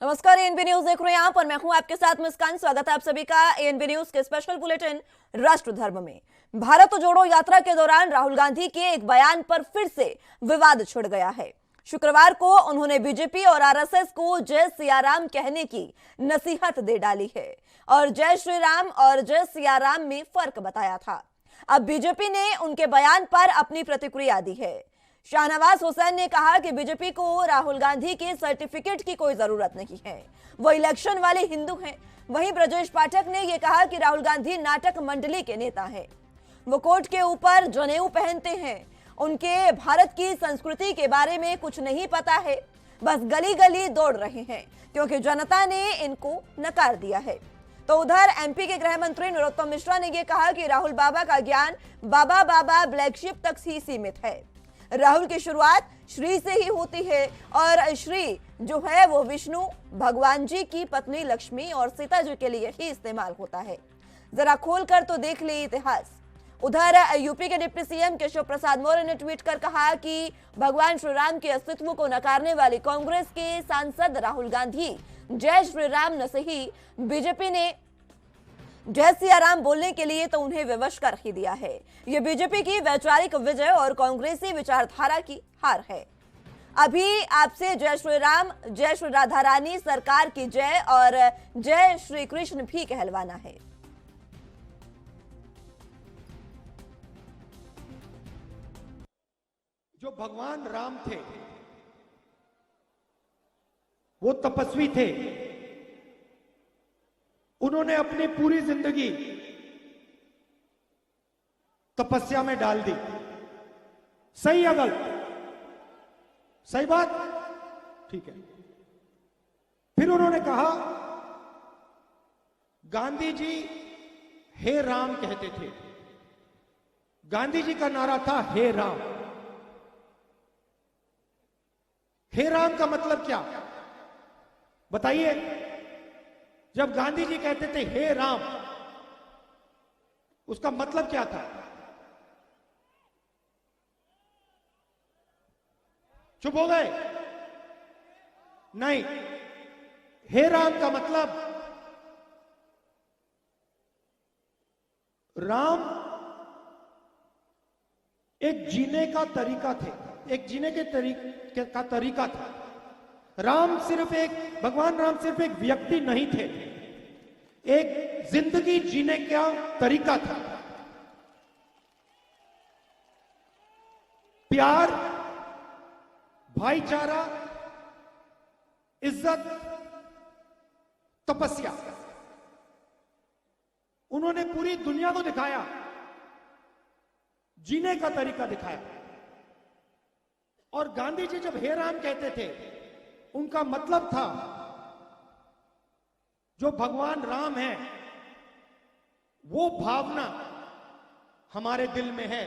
नमस्कार, ANB news देख रहे हैं आप और मैं हूं आपके साथ मुस्कान। स्वागत है आप सभी का एएनबी न्यूज के स्पेशल बुलेटिन राष्ट्र धर्म में। भारत जोड़ो यात्रा के दौरान राहुल गांधी के एक बयान पर फिर से विवाद छिड़ गया है। शुक्रवार को उन्होंने बीजेपी और आरएसएस को जय सियाराम कहने की नसीहत दे डाली है और जय श्री राम और जय सियाराम में फर्क बताया था। अब बीजेपी ने उनके बयान पर अपनी प्रतिक्रिया दी है। शाहनवाज हुसैन ने कहा कि बीजेपी को राहुल गांधी के सर्टिफिकेट की कोई जरूरत नहीं है, वो इलेक्शन वाले हिंदू हैं। वहीं ब्रजेश पाठक ने यह कहा कि राहुल गांधी नाटक मंडली के नेता हैं, वो कोट के ऊपर जनेऊ पहनते हैं, उनके भारत की संस्कृति के बारे में कुछ नहीं पता है, बस गली गली दौड़ रहे हैं क्योंकि जनता ने इनको नकार दिया है। तो उधर एमपी के गृह मंत्री नरोत्तम मिश्रा ने यह कहा कि राहुल बाबा का ज्ञान बाबा बाबा ब्लैक शिप तक ही सीमित है। राहुल की शुरुआत श्री से ही होती है और श्री जो है वो विष्णु भगवान जी की पत्नी लक्ष्मी और सीता जी के लिए ही इस्तेमाल होता है। जरा खोलकर तो देख ले इतिहास। उधर यूपी के डिप्टी सीएम केशव प्रसाद मौर्य ने ट्वीट कर कहा कि भगवान श्री राम के अस्तित्व को नकारने वाली कांग्रेस के सांसद राहुल गांधी जय श्री राम न सही, बीजेपी ने जय सियाराम बोलने के लिए तो उन्हें विवश कर ही दिया है। यह बीजेपी की वैचारिक विजय और कांग्रेसी विचारधारा की हार है। अभी आपसे जय श्री राम, जय श्री राधा रानी सरकार की जय और जय श्री कृष्ण भी कहलवाना है। जो भगवान राम थे वो तपस्वी थे। उन्होंने अपनी पूरी जिंदगी तपस्या में डाल दी। सही या गलत? सही बात, ठीक है। फिर उन्होंने कहा, गांधी जी हे राम कहते थे। गांधी जी का नारा था हे राम। हे राम का मतलब क्या बताइए? जब गांधी जी कहते थे हे राम, उसका मतलब क्या था? चुप हो गए? नहीं, हे राम का मतलब राम एक जीने का तरीका थे, एक जीने के तरीका था। राम सिर्फ एक, भगवान राम सिर्फ एक व्यक्ति नहीं थे, एक जिंदगी जीने का तरीका था। प्यार, भाईचारा, इज्जत, तपस्या, उन्होंने पूरी दुनिया को दिखाया, जीने का तरीका दिखाया। और गांधी जी जब हे राम कहते थे, उनका मतलब था जो भगवान राम है वो भावना हमारे दिल में है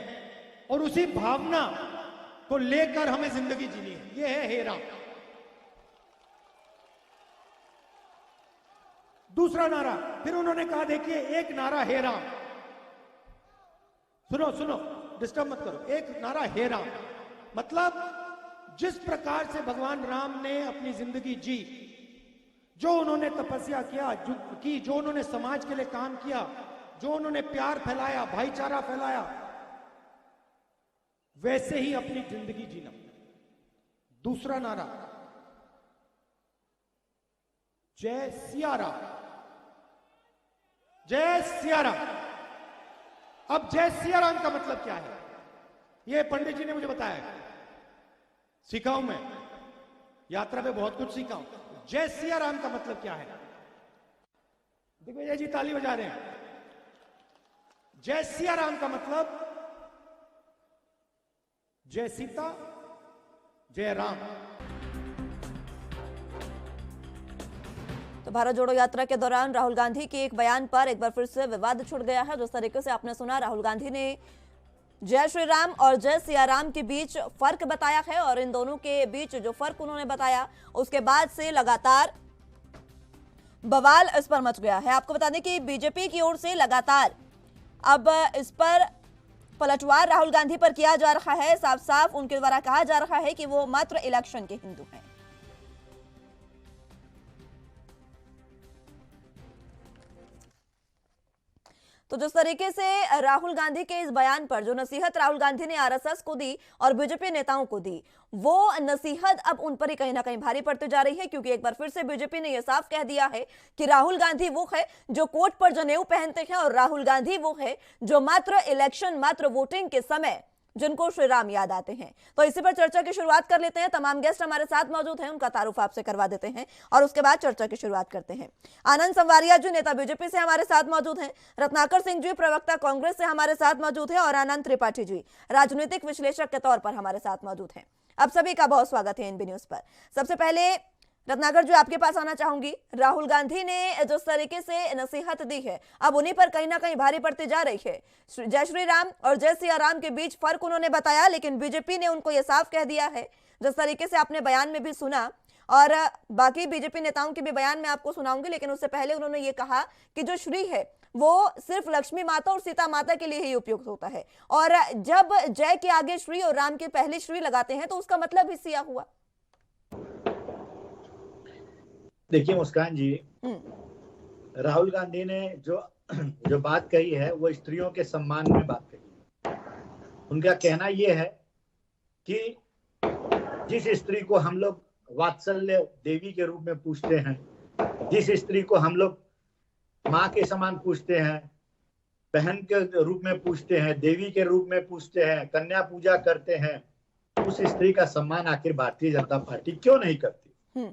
और उसी भावना को लेकर हमें जिंदगी जीनी है। ये है हे राम। दूसरा नारा फिर उन्होंने कहा, देखिए एक नारा हे राम, सुनो सुनो, डिस्टर्ब मत करो। एक नारा हे राम मतलब जिस प्रकार से भगवान राम ने अपनी जिंदगी जी, जो उन्होंने तपस्या किया, जो उन्होंने समाज के लिए काम किया, जो उन्होंने प्यार फैलाया, भाईचारा फैलाया, वैसे ही अपनी जिंदगी जीना। दूसरा नारा जय सिया राम, जय सिया राम। अब जय सिया राम का मतलब क्या है? यह पंडित जी ने मुझे बताया, सीखा हूं मैं, यात्रा पे बहुत कुछ सीखा हूं। जय सिया राम का मतलब क्या है? दिग्विजय जी ताली बजा रहे हैं। जय सिया राम का मतलब जय सीता, जय राम। तो भारत जोड़ो यात्रा के दौरान राहुल गांधी के एक बयान पर एक बार फिर से विवाद छिड़ गया है। जिस तरीके से आपने सुना, राहुल गांधी ने जय श्री राम और जय सियाराम के बीच फर्क बताया है और इन दोनों के बीच जो फर्क उन्होंने बताया, उसके बाद से लगातार बवाल इस पर मच गया है। आपको बता दें कि बीजेपी की ओर से लगातार अब इस पर पलटवार राहुल गांधी पर किया जा रहा है। साफ साफ उनके द्वारा कहा जा रहा है कि वो मात्र इलेक्शन के हिंदू हैं। तो जिस तरीके से राहुल गांधी के इस बयान पर जो नसीहत राहुल गांधी ने आरएसएस को दी और बीजेपी नेताओं को दी, वो नसीहत अब उन पर ही कहीं ना कहीं भारी पड़ती जा रही है, क्योंकि एक बार फिर से बीजेपी ने यह साफ कह दिया है कि राहुल गांधी वो है जो कोर्ट पर जनेऊ पहनते हैं और राहुल गांधी वो है जो मात्र इलेक्शन, मात्र वोटिंग के समय जिनको श्री राम याद आते हैं। तो इसी पर चर्चा की शुरुआत कर लेते हैं। तमाम गेस्ट हमारे साथ मौजूद हैं, उनका तारुफ आपसे करवा देते हैं और उसके बाद चर्चा की शुरुआत करते हैं। आनंद संवारिया जी नेता बीजेपी से हमारे साथ मौजूद हैं, रत्नाकर सिंह जी प्रवक्ता कांग्रेस से हमारे साथ मौजूद हैं और आनंद त्रिपाठी जी राजनीतिक विश्लेषक के तौर पर हमारे साथ मौजूद हैं। आप सभी का बहुत स्वागत है एनबी न्यूज पर। सबसे पहले रत्नाकर जी आपके पास आना चाहूंगी। राहुल गांधी ने जिस तरीके से नसीहत दी है, अब उन्हीं पर कहीं ना कहीं भारी पड़ती जा रही है। जय श्री राम और जय सिया राम के बीच फर्क उन्होंने बताया, लेकिन बीजेपी ने उनको यह साफ कह दिया है, जिस तरीके से आपने बयान में भी सुना और बाकी बीजेपी नेताओं के भी बयान में आपको सुनाऊंगी। लेकिन उससे पहले उन्होंने ये कहा कि जो श्री है वो सिर्फ लक्ष्मी माता और सीता माता के लिए ही उपयुक्त होता है, और जब जय के आगे श्री और राम के पहले श्री लगाते हैं तो उसका मतलब ही सिया हुआ। देखिए मुस्कान जी, राहुल गांधी ने जो बात कही है वो स्त्रियों के सम्मान में बात कही है। उनका कहना यह है कि जिस स्त्री को हम लोग वात्सल्य देवी के रूप में पूछते हैं, जिस स्त्री को हम लोग माँ के समान पूछते हैं, बहन के रूप में पूछते हैं, देवी के रूप में पूछते हैं, कन्या पूजा करते हैं, उस स्त्री का सम्मान आखिर भारतीय जनता पार्टी क्यों नहीं करती?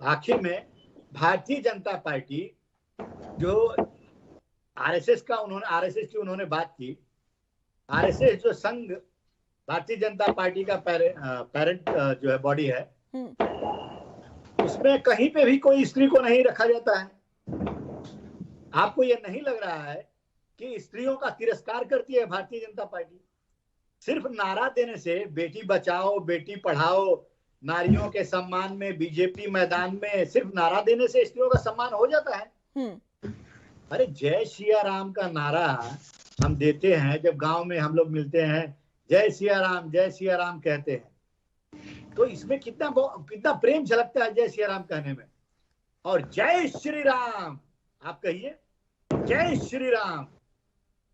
आखिर में भारतीय जनता पार्टी जो आरएसएस की उन्होंने बात की, आरएसएस जो संघ भारतीय जनता पार्टी का पेरेंट जो है बॉडी है, उसमें कहीं पे भी कोई स्त्री को नहीं रखा जाता है। आपको ये नहीं लग रहा है कि स्त्रियों का तिरस्कार करती है भारतीय जनता पार्टी? सिर्फ नारा देने से, बेटी बचाओ बेटी पढ़ाओ, नारियों के सम्मान में बीजेपी मैदान में सिर्फ नारा देने से स्त्रियों का सम्मान हो जाता है? अरे जय सिया राम का नारा हम देते हैं, जब गांव में हम लोग मिलते हैं जय सिया राम कहते हैं, तो इसमें कितना प्रेम झलकता है जय सिया राम कहने में। और जय श्री राम आप कहिए, जय श्री राम,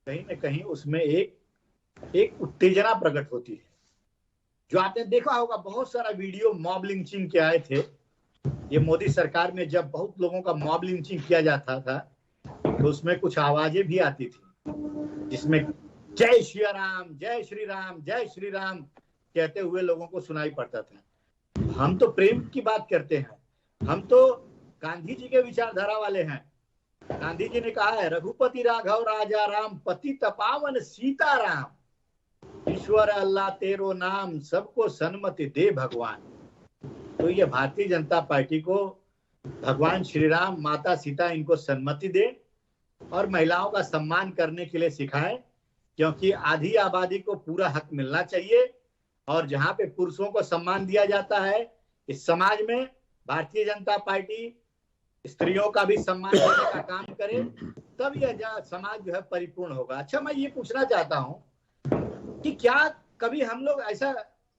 कहीं ना कहीं उसमें एक उत्तेजना प्रकट होती है। जो आपने देखा होगा बहुत सारा वीडियो मॉब लिंचिंग के आए थे, ये मोदी सरकार में जब बहुत लोगों का मॉब लिंचिंग किया जाता था तो उसमें कुछ आवाजें भी आती थी जिसमें जय श्री राम जय श्री राम जय श्री राम कहते हुए लोगों को सुनाई पड़ता था। हम तो प्रेम की बात करते हैं, हम तो गांधी जी के विचारधारा वाले हैं। गांधी जी ने कहा है, रघुपति राघव राजा राम पतित पावन सीता राम, ईश्वर अल्लाह तेरो नाम सबको सन्मति दे भगवान। तो ये भारतीय जनता पार्टी को भगवान श्री राम, माता सीता इनको सन्मति दे और महिलाओं का सम्मान करने के लिए सिखाए, क्योंकि आधी आबादी को पूरा हक मिलना चाहिए। और जहां पे पुरुषों को सम्मान दिया जाता है इस समाज में, भारतीय जनता पार्टी स्त्रियों का भी सम्मान देने का काम करे, तब यह समाज जो है परिपूर्ण होगा। अच्छा, मैं ये पूछना चाहता हूँ कि क्या कभी हम लोग ऐसा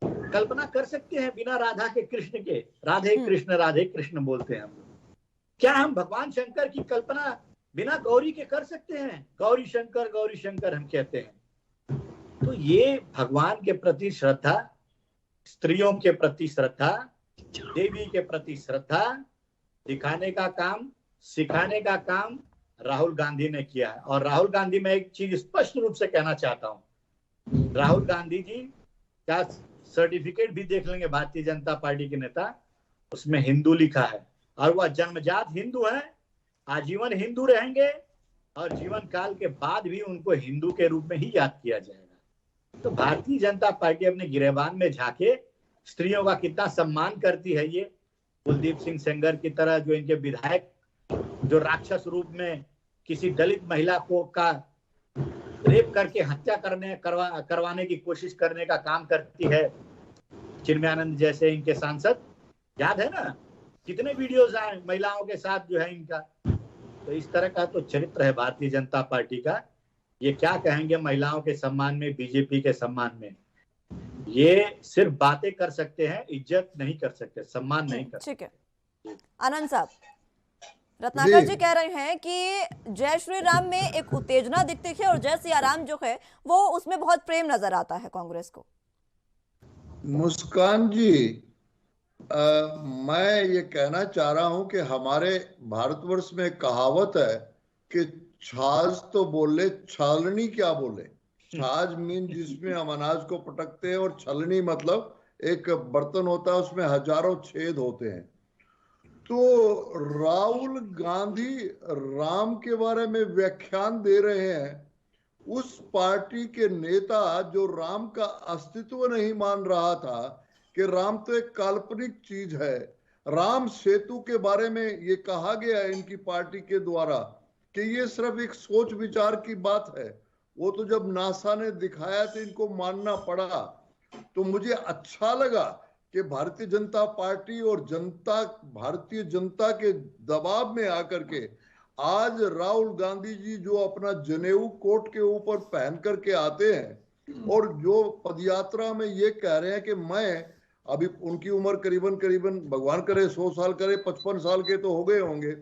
कल्पना कर सकते हैं बिना राधा के कृष्ण के? राधे कृष्ण बोलते हैं हम लोग। क्या हम भगवान शंकर की कल्पना बिना गौरी के कर सकते हैं? गौरी शंकर हम कहते हैं। तो ये भगवान के प्रति श्रद्धा, स्त्रियों के प्रति श्रद्धा, देवी के प्रति श्रद्धा दिखाने का काम, सिखाने का काम राहुल गांधी ने किया है। और राहुल गांधी, मैं एक चीज स्पष्ट रूप से कहना चाहता हूं, राहुल गांधी जी का सर्टिफिकेट भी देख लेंगे भारतीय जनता पार्टी के नेता, उसमें हिंदू लिखा है और वह जन्मजात हिंदू हैं, आजीवन हिंदू रहेंगे और जीवन काल के बाद भी उनको हिंदू के रूप में ही याद किया जाएगा। तो भारतीय जनता पार्टी अपने गिरेबान में झांके स्त्रियों का कितना सम्मान करती है। ये कुलदीप सिंह सेंगर की तरह जो इनके विधायक जो राक्षस रूप में किसी दलित महिला को का रेप करके हत्या करवाने की कोशिश करने का काम करती है, चिन्मयानंद जैसे इनके सांसद, याद है ना कितने वीडियोस आए महिलाओं के साथ जो है इनका। तो इस तरह का तो चरित्र है भारतीय जनता पार्टी का। ये क्या कहेंगे महिलाओं के सम्मान में, बीजेपी के सम्मान में? ये सिर्फ बातें कर सकते हैं, इज्जत नहीं कर सकते, सम्मान नहीं कर सकते। ठीक है आनंद साहब। रत्नाकर जी कह रहे हैं कि जय श्री राम में एक उत्तेजना दिखती है और जय सिया राम जो है वो उसमें बहुत प्रेम नजर आता है कांग्रेस को। मुस्कान जी, मैं ये कहना चाह रहा हूं कि हमारे भारतवर्ष में कहावत है कि छाछ तो बोले, छालनी क्या बोले। छाछ मीन जिसमें हम अनाज को पटकते हैं, और छलनी मतलब एक बर्तन होता है उसमें हजारों छेद होते हैं। तो राहुल गांधी राम के बारे में व्याख्यान दे रहे हैं, उस पार्टी के नेता जो राम का अस्तित्व नहीं मान रहा था कि राम तो एक काल्पनिक चीज है। राम सेतु के बारे में ये कहा गया है इनकी पार्टी के द्वारा कि ये सिर्फ एक सोच विचार की बात है। वो तो जब नासा ने दिखाया तो इनको मानना पड़ा। तो मुझे अच्छा लगा कि भारतीय जनता पार्टी और जनता, भारतीय जनता के दबाव में आकर के आज राहुल गांधी जी जो अपना जनेऊ कोट के ऊपर पहन करके आते हैं और जो पदयात्रा में ये कह रहे हैं कि मैं, अभी उनकी उम्र करीबन भगवान करे 100 साल करे, 55 साल के तो हो गए होंगे,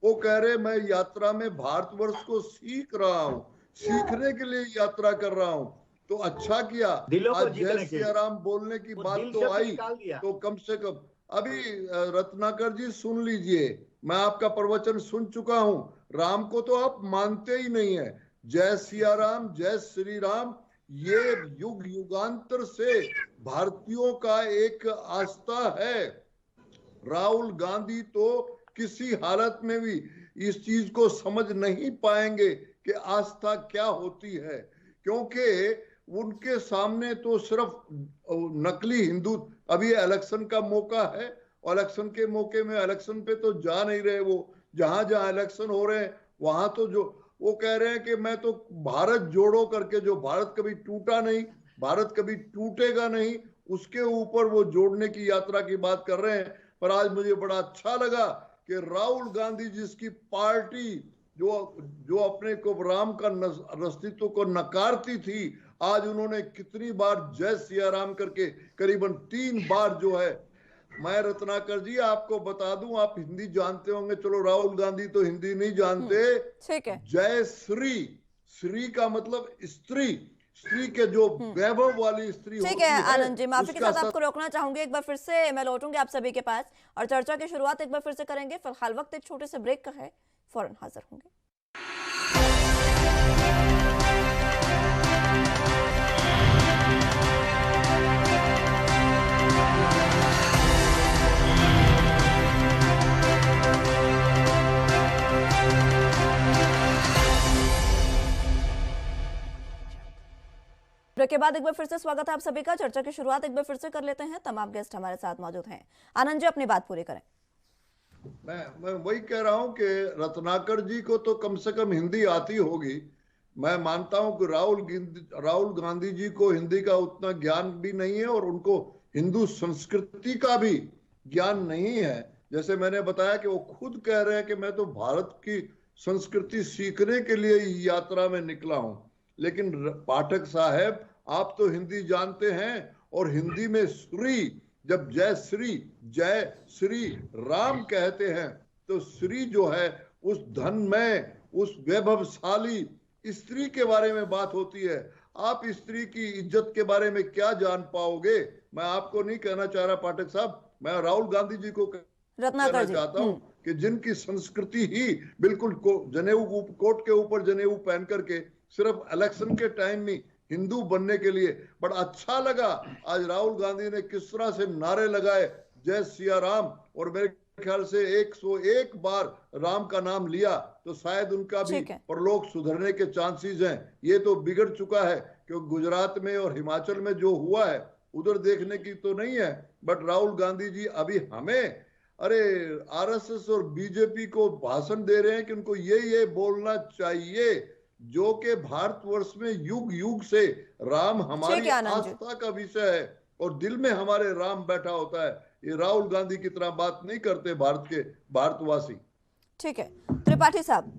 वो कह रहे मैं यात्रा में भारतवर्ष को सीख रहा हूं, सीखने के लिए यात्रा कर रहा हूं। तो अच्छा किया आज जय सिया राम बोलने की बात तो आई। तो कम से कम अभी रत्नाकर जी सुन लीजिए, मैं आपका प्रवचन सुन चुका हूं। राम को तो आप मानते ही नहीं है। जय सिया राम, जय श्री राम, ये युग युगांतर से भारतीयों का एक आस्था है। राहुल गांधी तो किसी हालत में भी इस चीज को समझ नहीं पाएंगे कि आस्था क्या होती है, क्योंकि उनके सामने तो सिर्फ नकली हिंदू। अभी इलेक्शन का मौका है, इलेक्शन के मौके में इलेक्शन पे तो जा नहीं रहे वो। जहां जहां इलेक्शन हो रहे हैं वहां तो जो वो कह रहे हैं कि मैं तो भारत जोड़ो करके, जो भारत कभी टूटा नहीं, भारत कभी टूटेगा नहीं, उसके ऊपर वो जोड़ने की यात्रा की बात कर रहे हैं। पर आज मुझे बड़ा अच्छा लगा कि राहुल गांधी जिसकी पार्टी जो अपने को राम का अस्तित्व को नकारती थी, आज उन्होंने कितनी बार जय सिया राम करके करीबन 3 बार जो है। मैं रत्नाकर जी आपको बता दूं, आप हिंदी जानते होंगे, चलो राहुल गांधी तो हिंदी नहीं जानते। ठीक है। जय श्री, श्री का मतलब स्त्री, स्त्री के जो वैभव वाली स्त्री होती है। ठीक है आनंद जी, माफी के साथ आपको रोकना चाहूंगी। एक बार फिर से मैं लौटूंगी आप सभी के पास और चर्चा की शुरुआत एक बार फिर से करेंगे। फिलहाल वक्त एक छोटे से ब्रेक का है, फौरन हाजिर होंगे। ब्रेक के बाद एक बार फिर से स्वागत है आप सभी का। चर्चा की शुरुआत एक बार फिर से कर लेते हैं। तमाम गेस्ट हमारे साथ मौजूद हैं। आनंद जी अपनी बात पूरी करें। मैं वही कह रहा हूं कि रत्नाकर जी को तो कम से कम हिंदी आती होगी। मैं मानता हूं कि राहुल गांधी जी को हिंदी का उतना ज्ञान भी नहीं है और उनको हिंदू संस्कृति का भी ज्ञान नहीं है। जैसे मैंने बताया कि वो खुद कह रहे हैं कि मैं तो भारत की संस्कृति सीखने के लिए यात्रा में निकला हूं। लेकिन पाठक साहब, आप तो हिंदी जानते हैं, और हिंदी में श्री, जब जय श्री राम कहते हैं तो श्री जो है उस धन में, उस वैभवशाली स्त्री के बारे में बात होती है। आप स्त्री की इज्जत के बारे में क्या जान पाओगे? मैं आपको नहीं कहना चाह रहा पाठक साहब, मैं राहुल गांधी जी को कहना चाहता हूं कि जिनकी संस्कृति ही बिल्कुल जनेऊ कोट के ऊपर जनेऊ पहन करके सिर्फ इलेक्शन के टाइम में हिंदू बनने के लिए। बड़ा अच्छा लगा आज राहुल गांधी ने किस तरह से नारे लगाए जय सिया राम, और मेरे ख्याल से 101 बार राम का नाम लिया, तो शायद उनका भी परलोक सुधरने के चांसेस हैं। ये तो बिगड़ चुका है, क्योंकि गुजरात में और हिमाचल में जो हुआ है उधर देखने की तो नहीं है। बट राहुल गांधी जी अभी हमें, अरे आरएसएस और बीजेपी को भाषण दे रहे हैं कि उनको ये बोलना चाहिए जो कि भारतवर्ष में युग युग से राम हमारी आस्था का विषय है और दिल में हमारे राम बैठा होता है। ये राहुल गांधी की तरह बात नहीं करते भारतवासी। ठीक है त्रिपाठी साहब,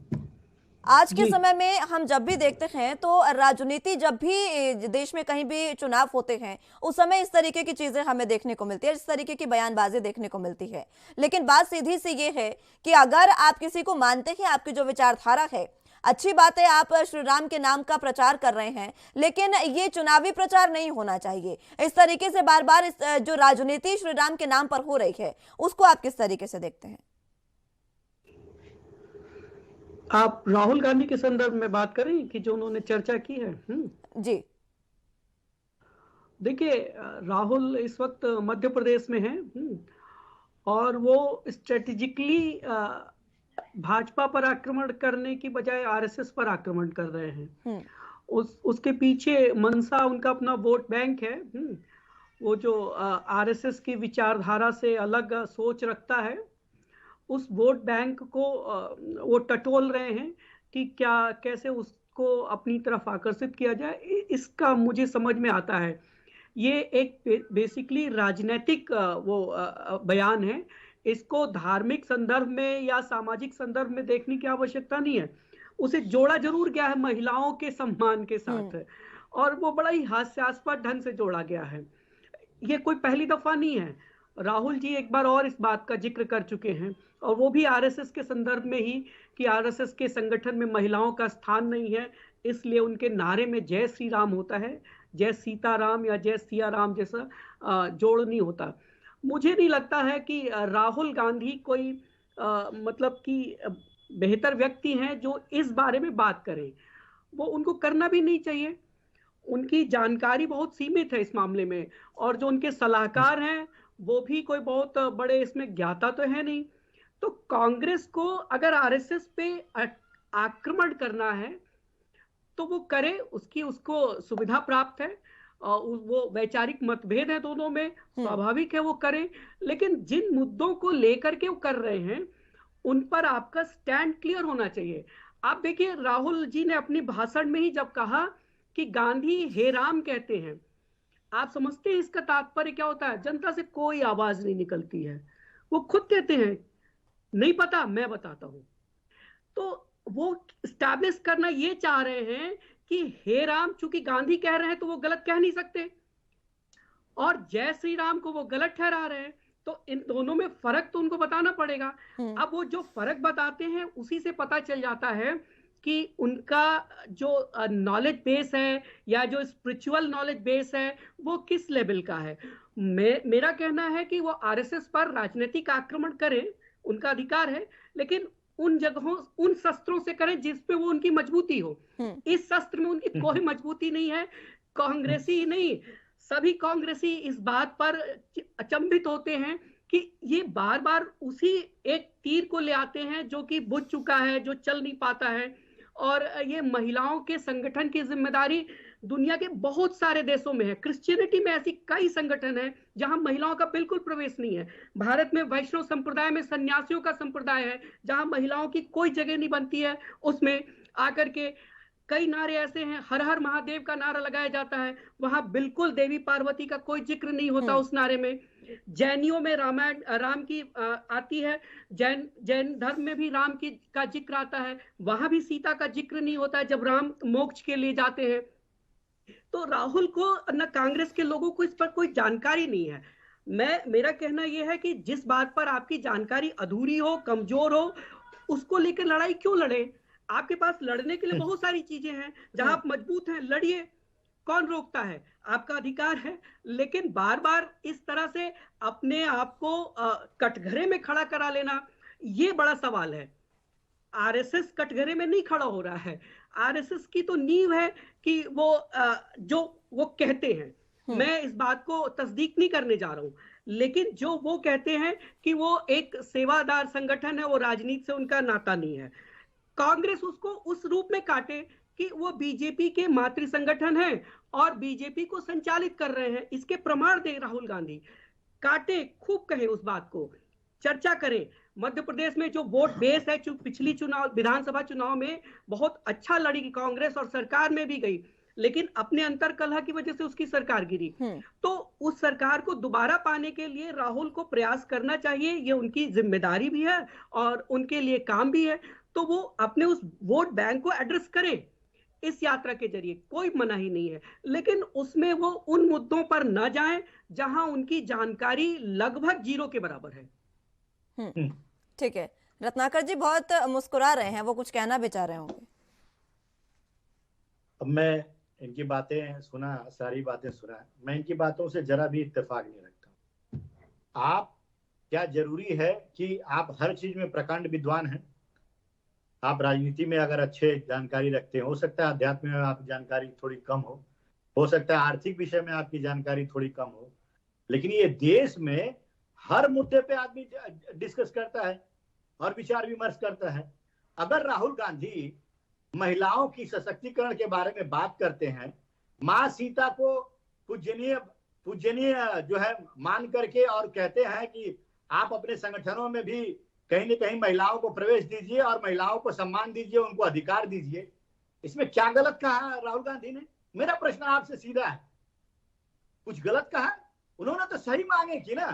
आज के जी। समय में हम जब भी देखते हैं तो राजनीति, जब भी देश में कहीं भी चुनाव होते हैं, उस समय इस तरीके की चीजें हमें देखने को मिलती है, इस तरीके की बयानबाजी देखने को मिलती है। लेकिन बात सीधी सी ये है कि अगर आप किसी को मानते हैं, आपकी जो विचारधारा है, अच्छी बात है, आप श्री राम के नाम का प्रचार कर रहे हैं, लेकिन ये चुनावी प्रचार नहीं होना चाहिए। इस तरीके से बार बार इस जो राजनीति श्री राम के नाम पर हो रही है, उसको आप किस तरीके से देखते हैं? आप राहुल गांधी के संदर्भ में बात करें कि जो उन्होंने चर्चा की है। जी। देखिए, राहुल इस वक्त मध्य प्रदेश में है और वो स्ट्रेटेजिकली भाजपा पर आक्रमण करने की बजाय आरएसएस पर आक्रमण कर रहे हैं। उसके पीछे मंशा उनका अपना वोट बैंक है। वो जो आरएसएस की विचारधारा से अलग सोच रखता है, उस वोट बैंक को वो टटोल रहे हैं कि कैसे उसको अपनी तरफ आकर्षित किया जाए। इसका मुझे समझ में आता है, ये एक बेसिकली राजनीतिक बयान है। इसको धार्मिक संदर्भ में या सामाजिक संदर्भ में देखने की आवश्यकता नहीं है। उसे जोड़ा जरूर गया है महिलाओं के सम्मान के साथ, और वो बड़ा ही हास्यास्पद ढंग से जोड़ा गया है। ये कोई पहली दफा नहीं है। राहुल जी एक बार और इस बात का जिक्र कर चुके हैं, और वो भी आरएसएस के संदर्भ में ही, कि आरएसएस के संगठन में महिलाओं का स्थान नहीं है, इसलिए उनके नारे में जय श्री राम होता है, जय सीताराम या जय सिया राम जैसा जोड़ नहीं होता। मुझे नहीं लगता है कि राहुल गांधी कोई मतलब कि बेहतर व्यक्ति हैं जो इस बारे में बात करें। वो उनको करना भी नहीं चाहिए। उनकी जानकारी बहुत सीमित है इस मामले में, और जो उनके सलाहकार हैं वो भी कोई बहुत बड़े इसमें ज्ञाता तो है नहीं। तो कांग्रेस को अगर आरएसएस पे आक्रमण करना है तो वो करे, उसको सुविधा प्राप्त है। वो वैचारिक मतभेद है दोनों में, स्वाभाविक है वो करे। लेकिन जिन मुद्दों को लेकर के वो कर रहे हैं उन पर आपका स्टैंड क्लियर होना चाहिए। आप देखिए, राहुल जी ने अपनी भाषण में ही जब कहा कि गांधी हे राम कहते हैं, आप समझते हैं इसका तात्पर्य क्या होता है? जनता से कोई आवाज नहीं निकलती है। वो खुद कहते हैं नहीं पता, मैं बताता हूं। तो वो स्टैब्लिश करना ये चाह रहे हैं कि हे राम, चूंकि गांधी कह रहे हैं तो वो गलत कह नहीं सकते, और जय श्री राम को वो गलत ठहरा रहे हैं। तो इन दोनों में फर्क तो उनको बताना पड़ेगा। अब वो जो फर्क बताते हैं उसी से पता चल जाता है कि उनका जो नॉलेज बेस है या जो स्पिरिचुअल नॉलेज बेस है वो किस लेवल का है। मेरा कहना है कि वो आरएसएस पर राजनीतिक आक्रमण करें, उनका अधिकार है, लेकिन उन जगहों, उन शस्त्रों से करें जिसपे वो उनकी मजबूती हो। इस शस्त्र में उनकी कोई मजबूती नहीं है। कांग्रेसी ही नहीं, सभी कांग्रेसी इस बात पर अचंभित होते हैं कि ये बार बार उसी एक तीर को ले आते हैं जो कि बुझ चुका है, जो चल नहीं पाता है। और ये महिलाओं के संगठन की जिम्मेदारी दुनिया के बहुत सारे देशों में है। क्रिश्चियनिटी में ऐसी कई संगठन है जहां महिलाओं का बिल्कुल प्रवेश नहीं है। भारत में वैष्णव संप्रदाय में सन्यासियों का संप्रदाय है जहां महिलाओं की कोई जगह नहीं बनती है। उसमें आकर के कई नारे ऐसे हैं, हर हर महादेव का नारा लगाया जाता है, वहां बिल्कुल देवी पार्वती का कोई जिक्र नहीं होता उस नारे में। जैनियों में रामायण राम की आती है, जैन धर्म में भी राम की का जिक्र आता है, वहां भी सीता का जिक्र नहीं होता है जब राम मोक्ष के लिए जाते हैं। तो राहुल को न कांग्रेस के लोगों को इस पर कोई जानकारी नहीं है। मेरा कहना यह है कि जिस बात पर आपकी जानकारी अधूरी हो, कमजोर हो, उसको लेकर लड़ाई क्यों लड़े? आपके पास लड़ने के लिए बहुत सारी चीजें हैं, जहां आप मजबूत हैं लड़िए, कौन रोकता है? आपका अधिकार है। लेकिन बार बार इस तरह से अपने आप को कटघरे में खड़ा करा लेना, ये बड़ा सवाल है। आरएसएस कटघरे में नहीं खड़ा हो रहा है। आरएसएस की तो नींव है कि वो जो वो कहते हैं, मैं इस बात को तस्दीक नहीं करने जा रहा हूं, लेकिन जो वो कहते हैं कि वो एक सेवादार संगठन है, वो राजनीति से उनका नाता नहीं है। कांग्रेस उसको उस रूप में काटे कि वो बीजेपी के मातृ संगठन है और बीजेपी को संचालित कर रहे हैं, इसके प्रमाण दे राहुल गांधी। काटे, खूब कहे उस बात को, चर्चा करें। मध्य प्रदेश में जो वोट बेस है, पिछली चुनाव, विधानसभा चुनाव में बहुत अच्छा लड़ी कांग्रेस और सरकार में भी गई, लेकिन अपने अंतर कलह की वजह से उसकी सरकार गिरी। तो उस सरकार को दोबारा पाने के लिए राहुल को प्रयास करना चाहिए, ये उनकी जिम्मेदारी भी है और उनके लिए काम भी है। तो वो अपने उस वोट बैंक को एड्रेस करे इस यात्रा के जरिए, कोई मनाही नहीं है, लेकिन उसमें वो उन मुद्दों पर न जाएं जहां उनकी जानकारी लगभग जीरो के बराबर है। ठीक है, रत्नाकर जी बहुत मुस्कुरा रहे हैं, वो कुछ कहना भी चाह रहे होंगे। अब मैं इनकी बातें सुना, सारी बातें सुना, मैं इनकी बातों से जरा भी इत्तेफाक नहीं रखता। आप क्या जरूरी है कि आप हर चीज में प्रकांड विद्वान हैं? आप राजनीति में अगर अच्छे जानकारी रखते हैं, हो सकता है अध्यात्म में आपकी जानकारी थोड़ी कम हो सकता है आर्थिक विषय में आपकी जानकारी थोड़ी कम हो, लेकिन ये देश में हर मुद्दे पे आदमी डिस्कस करता है और विचार विमर्श करता है। अगर राहुल गांधी महिलाओं की सशक्तिकरण के बारे में बात करते हैं, माँ सीता को पूजनीय जो है मान करके, और कहते हैं कि आप अपने संगठनों में भी कहीं न कहीं महिलाओं को प्रवेश दीजिए और महिलाओं को सम्मान दीजिए, उनको अधिकार दीजिए, इसमें क्या गलत कहा राहुल गांधी ने? मेरा प्रश्न आपसे सीधा है, कुछ गलत कहा? उन्होंने तो सही मांगे की ना।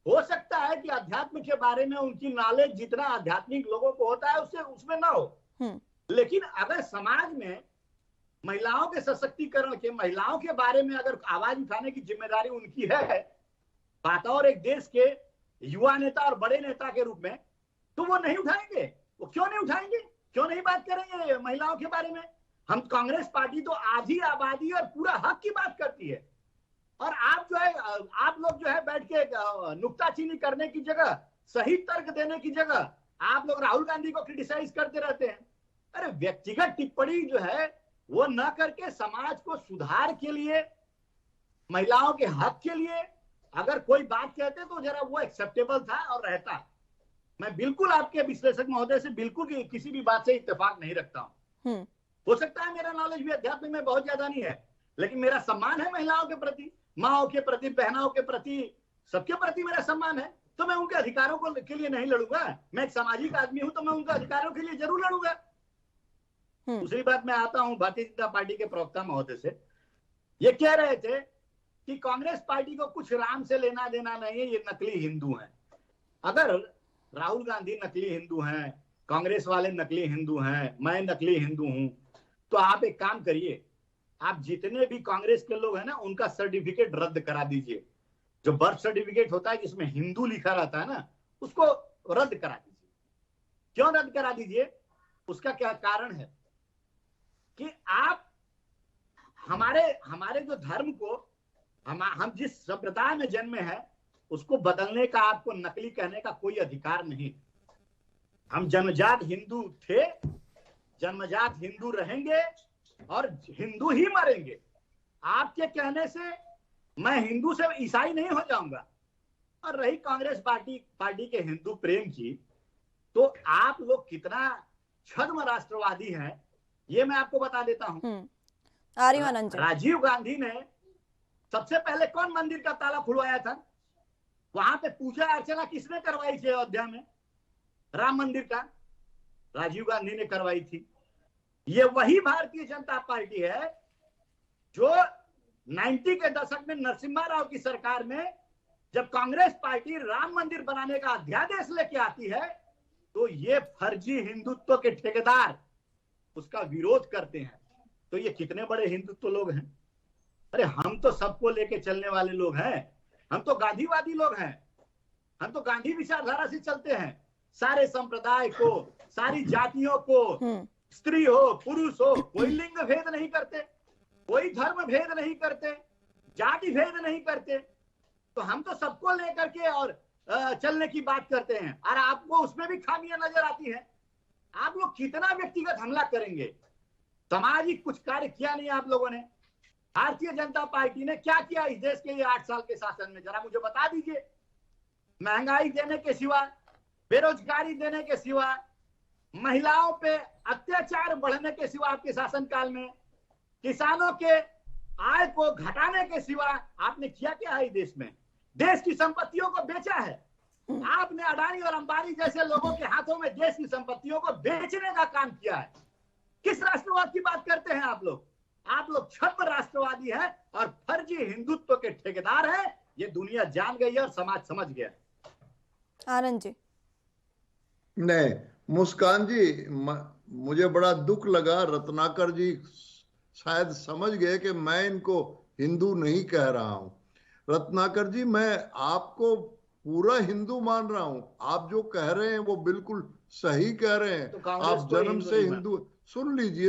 हो सकता है कि अध्यात्म के बारे में उनकी नॉलेज जितना आध्यात्मिक लोगों को होता है उससे उसमें ना हो, लेकिन अगर समाज में महिलाओं के सशक्तिकरण के, महिलाओं के बारे में अगर आवाज उठाने की जिम्मेदारी उनकी है, बतौर एक देश के युवा नेता और बड़े नेता के रूप में, तो वो नहीं उठाएंगे। वो क्यों नहीं उठाएंगे? क्यों नहीं बात करेंगे महिलाओं के बारे में? हम कांग्रेस पार्टी तो आधी आबादी और पूरा हक की बात करती है, और आप जो है, आप लोग जो है बैठ के नुक्ताचीनी करने की जगह, सही तर्क देने की जगह आप लोग राहुल गांधी को क्रिटिसाइज करते रहते हैं। अरे व्यक्तिगत टिप्पणी जो है वो न करके समाज को सुधार के लिए, महिलाओं के हक के लिए अगर कोई बात कहते तो जरा वो एक्सेप्टेबल था और रहता। मैं बिल्कुल आपके विश्लेषक महोदय से बिल्कुल किसी भी बात से इत्तेफाक नहीं रखता हूं। हो सकता है मेरा नॉलेज भी अध्यात्म में बहुत ज्यादा नहीं है, लेकिन मेरा सम्मान है महिलाओं के प्रति, माओं के प्रति, बहनों के प्रति, सबके प्रति मेरा सम्मान है। तो मैं उनके अधिकारों के लिए नहीं लड़ूंगा? मैं एक सामाजिक आदमी हूं तो मैं उनके अधिकारों के लिए जरूर लड़ूंगा। दूसरी बात, मैं आता हूं भारतीय जनता पार्टी के प्रवक्ता महोदय से, ये कह रहे थे कि कांग्रेस पार्टी को कुछ राम से लेना देना नहीं है, ये नकली हिंदू हैं। अगर राहुल गांधी नकली हिंदू हैं, कांग्रेस वाले नकली हिंदू हैं, मैं नकली हिंदू हूं, तो आप एक काम करिए, आप जितने भी कांग्रेस के लोग हैं ना, उनका सर्टिफिकेट रद्द करा दीजिए। जो बर्थ सर्टिफिकेट होता है जिसमें हिंदू लिखा रहता है ना, उसको रद्द करा दीजिए। क्यों रद्द करा दीजिए? उसका क्या कारण है कि आप हमारे जो धर्म को, हम जिस संप्रदाय में जन्मे हैं उसको बदलने का आपको नकली कहने का कोई अधिकार नहीं। हम जन्मजात हिंदू थे, जन्मजात हिंदू रहेंगे और हिंदू ही मरेंगे। आपके कहने से मैं हिंदू से ईसाई नहीं हो जाऊंगा। और रही कांग्रेस पार्टी के हिंदू प्रेम की, तो आप लोग कितना छद्म राष्ट्रवादी हैं ये मैं आपको बता देता हूं। आर्यमानंद, राजीव गांधी ने सबसे पहले कौन मंदिर का ताला खुलवाया था? वहां पे पूजा अर्चना किसने करवाई थी अयोध्या में? राम मंदिर का राजीव गांधी ने करवाई थी। ये वही भारतीय जनता पार्टी है जो 90 के दशक में नरसिम्हा राव की सरकार में जब कांग्रेस पार्टी राम मंदिर बनाने का अध्यादेश लेके आती है, तो ये फर्जी हिंदुत्व के ठेकेदार उसका विरोध करते हैं। तो ये कितने बड़े हिंदुत्व लोग हैं। अरे हम तो सबको लेके चलने वाले लोग हैं, हम तो गांधीवादी लोग हैं, हम तो गांधी विचारधारा से चलते हैं। सारे संप्रदाय को, सारी जातियों को, स्त्री हो पुरुष हो, कोई लिंग भेद नहीं करते, कोई धर्म भेद नहीं करते, जाति भेद नहीं करते। तो हम तो सबको लेकर के और चलने की बात करते हैं, और आपको उसमें भी खामियां नजर आती हैं। आप लोग कितना व्यक्तिगत हमला करेंगे? सामाजिक कुछ कार्य किया नहीं आप लोगों ने। भारतीय जनता पार्टी ने क्या किया इस देश के लिए 8 साल के शासन में? जरा मुझे बता दीजिए। महंगाई देने के सिवा, बेरोजगारी देने के सिवा, महिलाओं पे अत्याचार बढ़ने के सिवा आपके शासनकाल में, किसानों के आय को घटाने के सिवा आपने किया क्या है? देश में देश की संपत्तियों को बेचा है आपने। अडानी और अंबानी जैसे लोगों के हाथों में देश की संपत्तियों को बेचने का काम किया है। किस राष्ट्रवाद की बात करते हैं आप लोग? आप लोग छद्म राष्ट्रवादी हैं और फर्जी हिंदुत्व के ठेकेदार हैं। ये दुनिया जान गई है और समाज समझ गया है। आनंद जी। नहीं, मुस्कान जी, मुझे बड़ा दुख लगा, रत्नाकर जी शायद समझ गए कि मैं इनको हिंदू नहीं कह रहा हूं। रत्नाकर जी, मैं आपको पूरा हिंदू मान रहा हूं। आप जो कह रहे हैं वो बिल्कुल सही कह रहे हैं। तो कांग्रेस आप कोई जन्म हिंदू से नहीं हिंदू,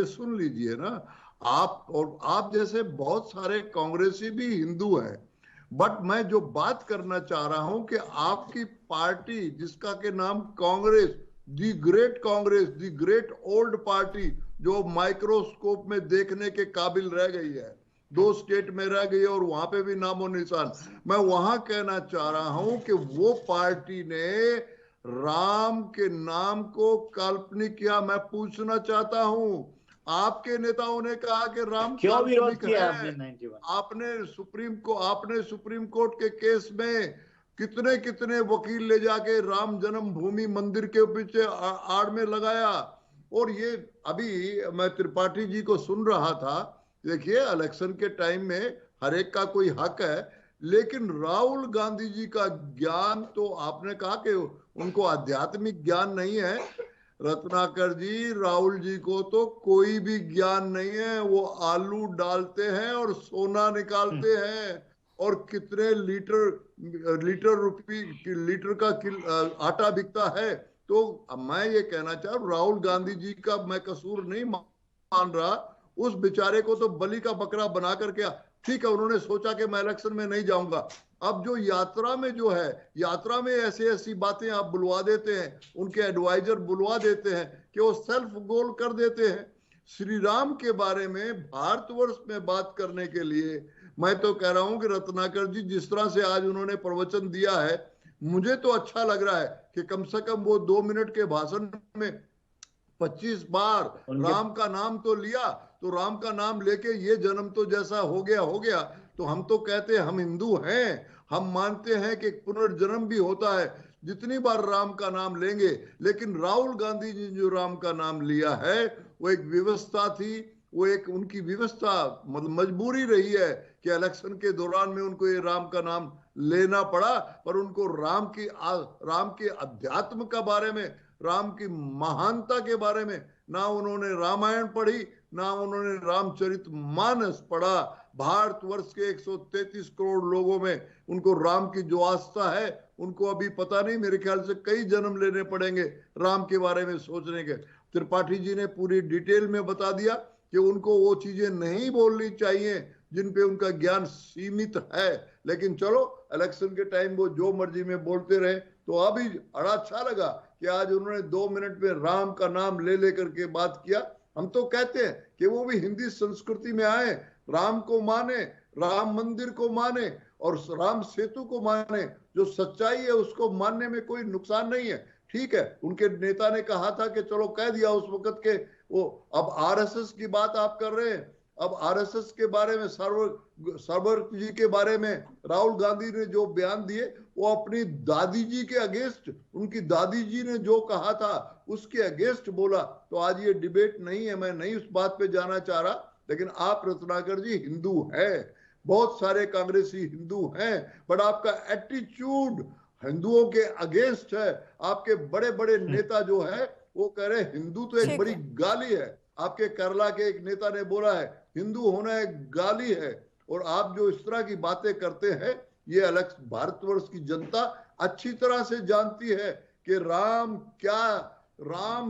सुन लीजिए ना। आप और आप जैसे बहुत सारे कांग्रेसी भी हिंदू हैं। बट मैं जो बात करना चाह रहा हूं कि आपकी पार्टी जिसका के नाम Congress, the great Congress, the great old party, जो माइक्रोस्कोप में देखने के काबिल रह गई है, 2 स्टेट में रह गई है और वहां पे भी नामो निशान। मैं वहां कहना चाह रहा हूं कि वो पार्टी ने राम के नाम को काल्पनिक किया। मैं पूछना चाहता हूं, आपके नेताओं ने कहा कि राम क्यों विरोध काल्पनिक किया है। आपने 91? आपने सुप्रीम कोर्ट के केस में कितने कितने वकील ले जाके राम जन्मभूमि मंदिर के पीछे आड़ में लगाया। और ये अभी मैं त्रिपाठी जी को सुन रहा था। देखिए, इलेक्शन के टाइम में हर एक का कोई हक है, लेकिन राहुल गांधी जी का ज्ञान, तो आपने कहा कि उनको आध्यात्मिक ज्ञान नहीं है। रत्नाकर जी, राहुल जी को तो कोई भी ज्ञान नहीं है। वो आलू डालते हैं और सोना निकालते हैं। और कितने लीटर का आटा बिकता है। तो मैं ये कहना चाह रहा हूं, राहुल गांधी जी का मैं कसूर नहीं मान रहा। उस बेचारे को तो बलि का बकरा बना करके, ठीक है, उन्होंने सोचा कि मैं इलेक्शन में नहीं जाऊंगा। अब जो यात्रा में जो है, यात्रा में ऐसी ऐसी बातें आप बुलवा देते हैं, उनके एडवाइजर बुलवा देते हैं कि वो सेल्फ गोल कर देते हैं। श्री राम के बारे में भारतवर्ष में बात करने के लिए मैं तो कह रहा हूं कि रत्नाकर जी जिस तरह से आज उन्होंने प्रवचन दिया है, मुझे तो अच्छा लग रहा है कि कम से कम वो 2 मिनट के भाषण में 25 बार राम का नाम तो लिया। तो राम का नाम लेके ये जन्म तो जैसा हो गया। तो हम तो कहते हैं हम हिंदू हैं, हम मानते हैं कि पुनर्जन्म भी होता है जितनी बार राम का नाम लेंगे। लेकिन राहुल गांधी जी जो राम का नाम लिया है, वो एक व्यवस्था थी, वो एक उनकी व्यवस्था, मतलब मजबूरी रही है कि इलेक्शन के दौरान में उनको ये राम का नाम लेना पड़ा। पर उनको राम के अध्यात्म का बारे में, राम की महानता के बारे में ना उन्होंने रामायण पढ़ी, ना उन्होंने रामचरितमानस पढ़ा। भारतवर्ष के 133 करोड़ लोगों में उनको राम की जो आस्था है, उनको अभी पता नहीं, मेरे ख्याल से कई जन्म लेने पड़ेंगे राम के बारे में सोचने के। त्रिपाठी जी ने पूरी डिटेल में बता दिया कि उनको वो चीजें नहीं बोलनी चाहिए जिन पे उनका ज्ञान सीमित है। लेकिन चलो, इलेक्शन के टाइम वो जो मर्जी में बोलते रहे। तो अभी बड़ा अच्छा लगा कि आज उन्होंने 2 मिनट में राम का नाम ले लेकर के बात किया। हम तो कहते हैं कि वो भी हिंदी संस्कृति में आए, राम को माने, राम मंदिर को माने और राम सेतु को माने। जो सच्चाई है उसको मानने में कोई नुकसान नहीं है। ठीक है, उनके नेता ने कहा था कि चलो कह दिया उस वक्त के वो। अब आरएसएस की बात आप कर रहे हैं। अब आरएसएस के बारे में, सरवर जी के बारे में राहुल गांधी ने जो बयान दिए, वो अपनी दादी जी के अगेंस्ट, उनकी दादी जी ने जो कहा था उसके अगेंस्ट बोला। तो आज ये डिबेट नहीं है, मैं नहीं उस बात पे जाना चाह रहा। लेकिन आप रत्नाकर जी हिंदू हैं, बहुत सारे कांग्रेसी हिंदू हैं, बट आपका एटीट्यूड हिंदुओं के अगेंस्ट है। आपके बड़े बड़े नेता जो है वो कह रहे हिंदू तो एक बड़ी गाली है। आपके केरला के एक नेता ने बोला है हिंदू होना एक गाली है। और आप जो इस तरह की बातें करते हैं, ये अलग भारतवर्ष की जनता अच्छी तरह से जानती है कि राम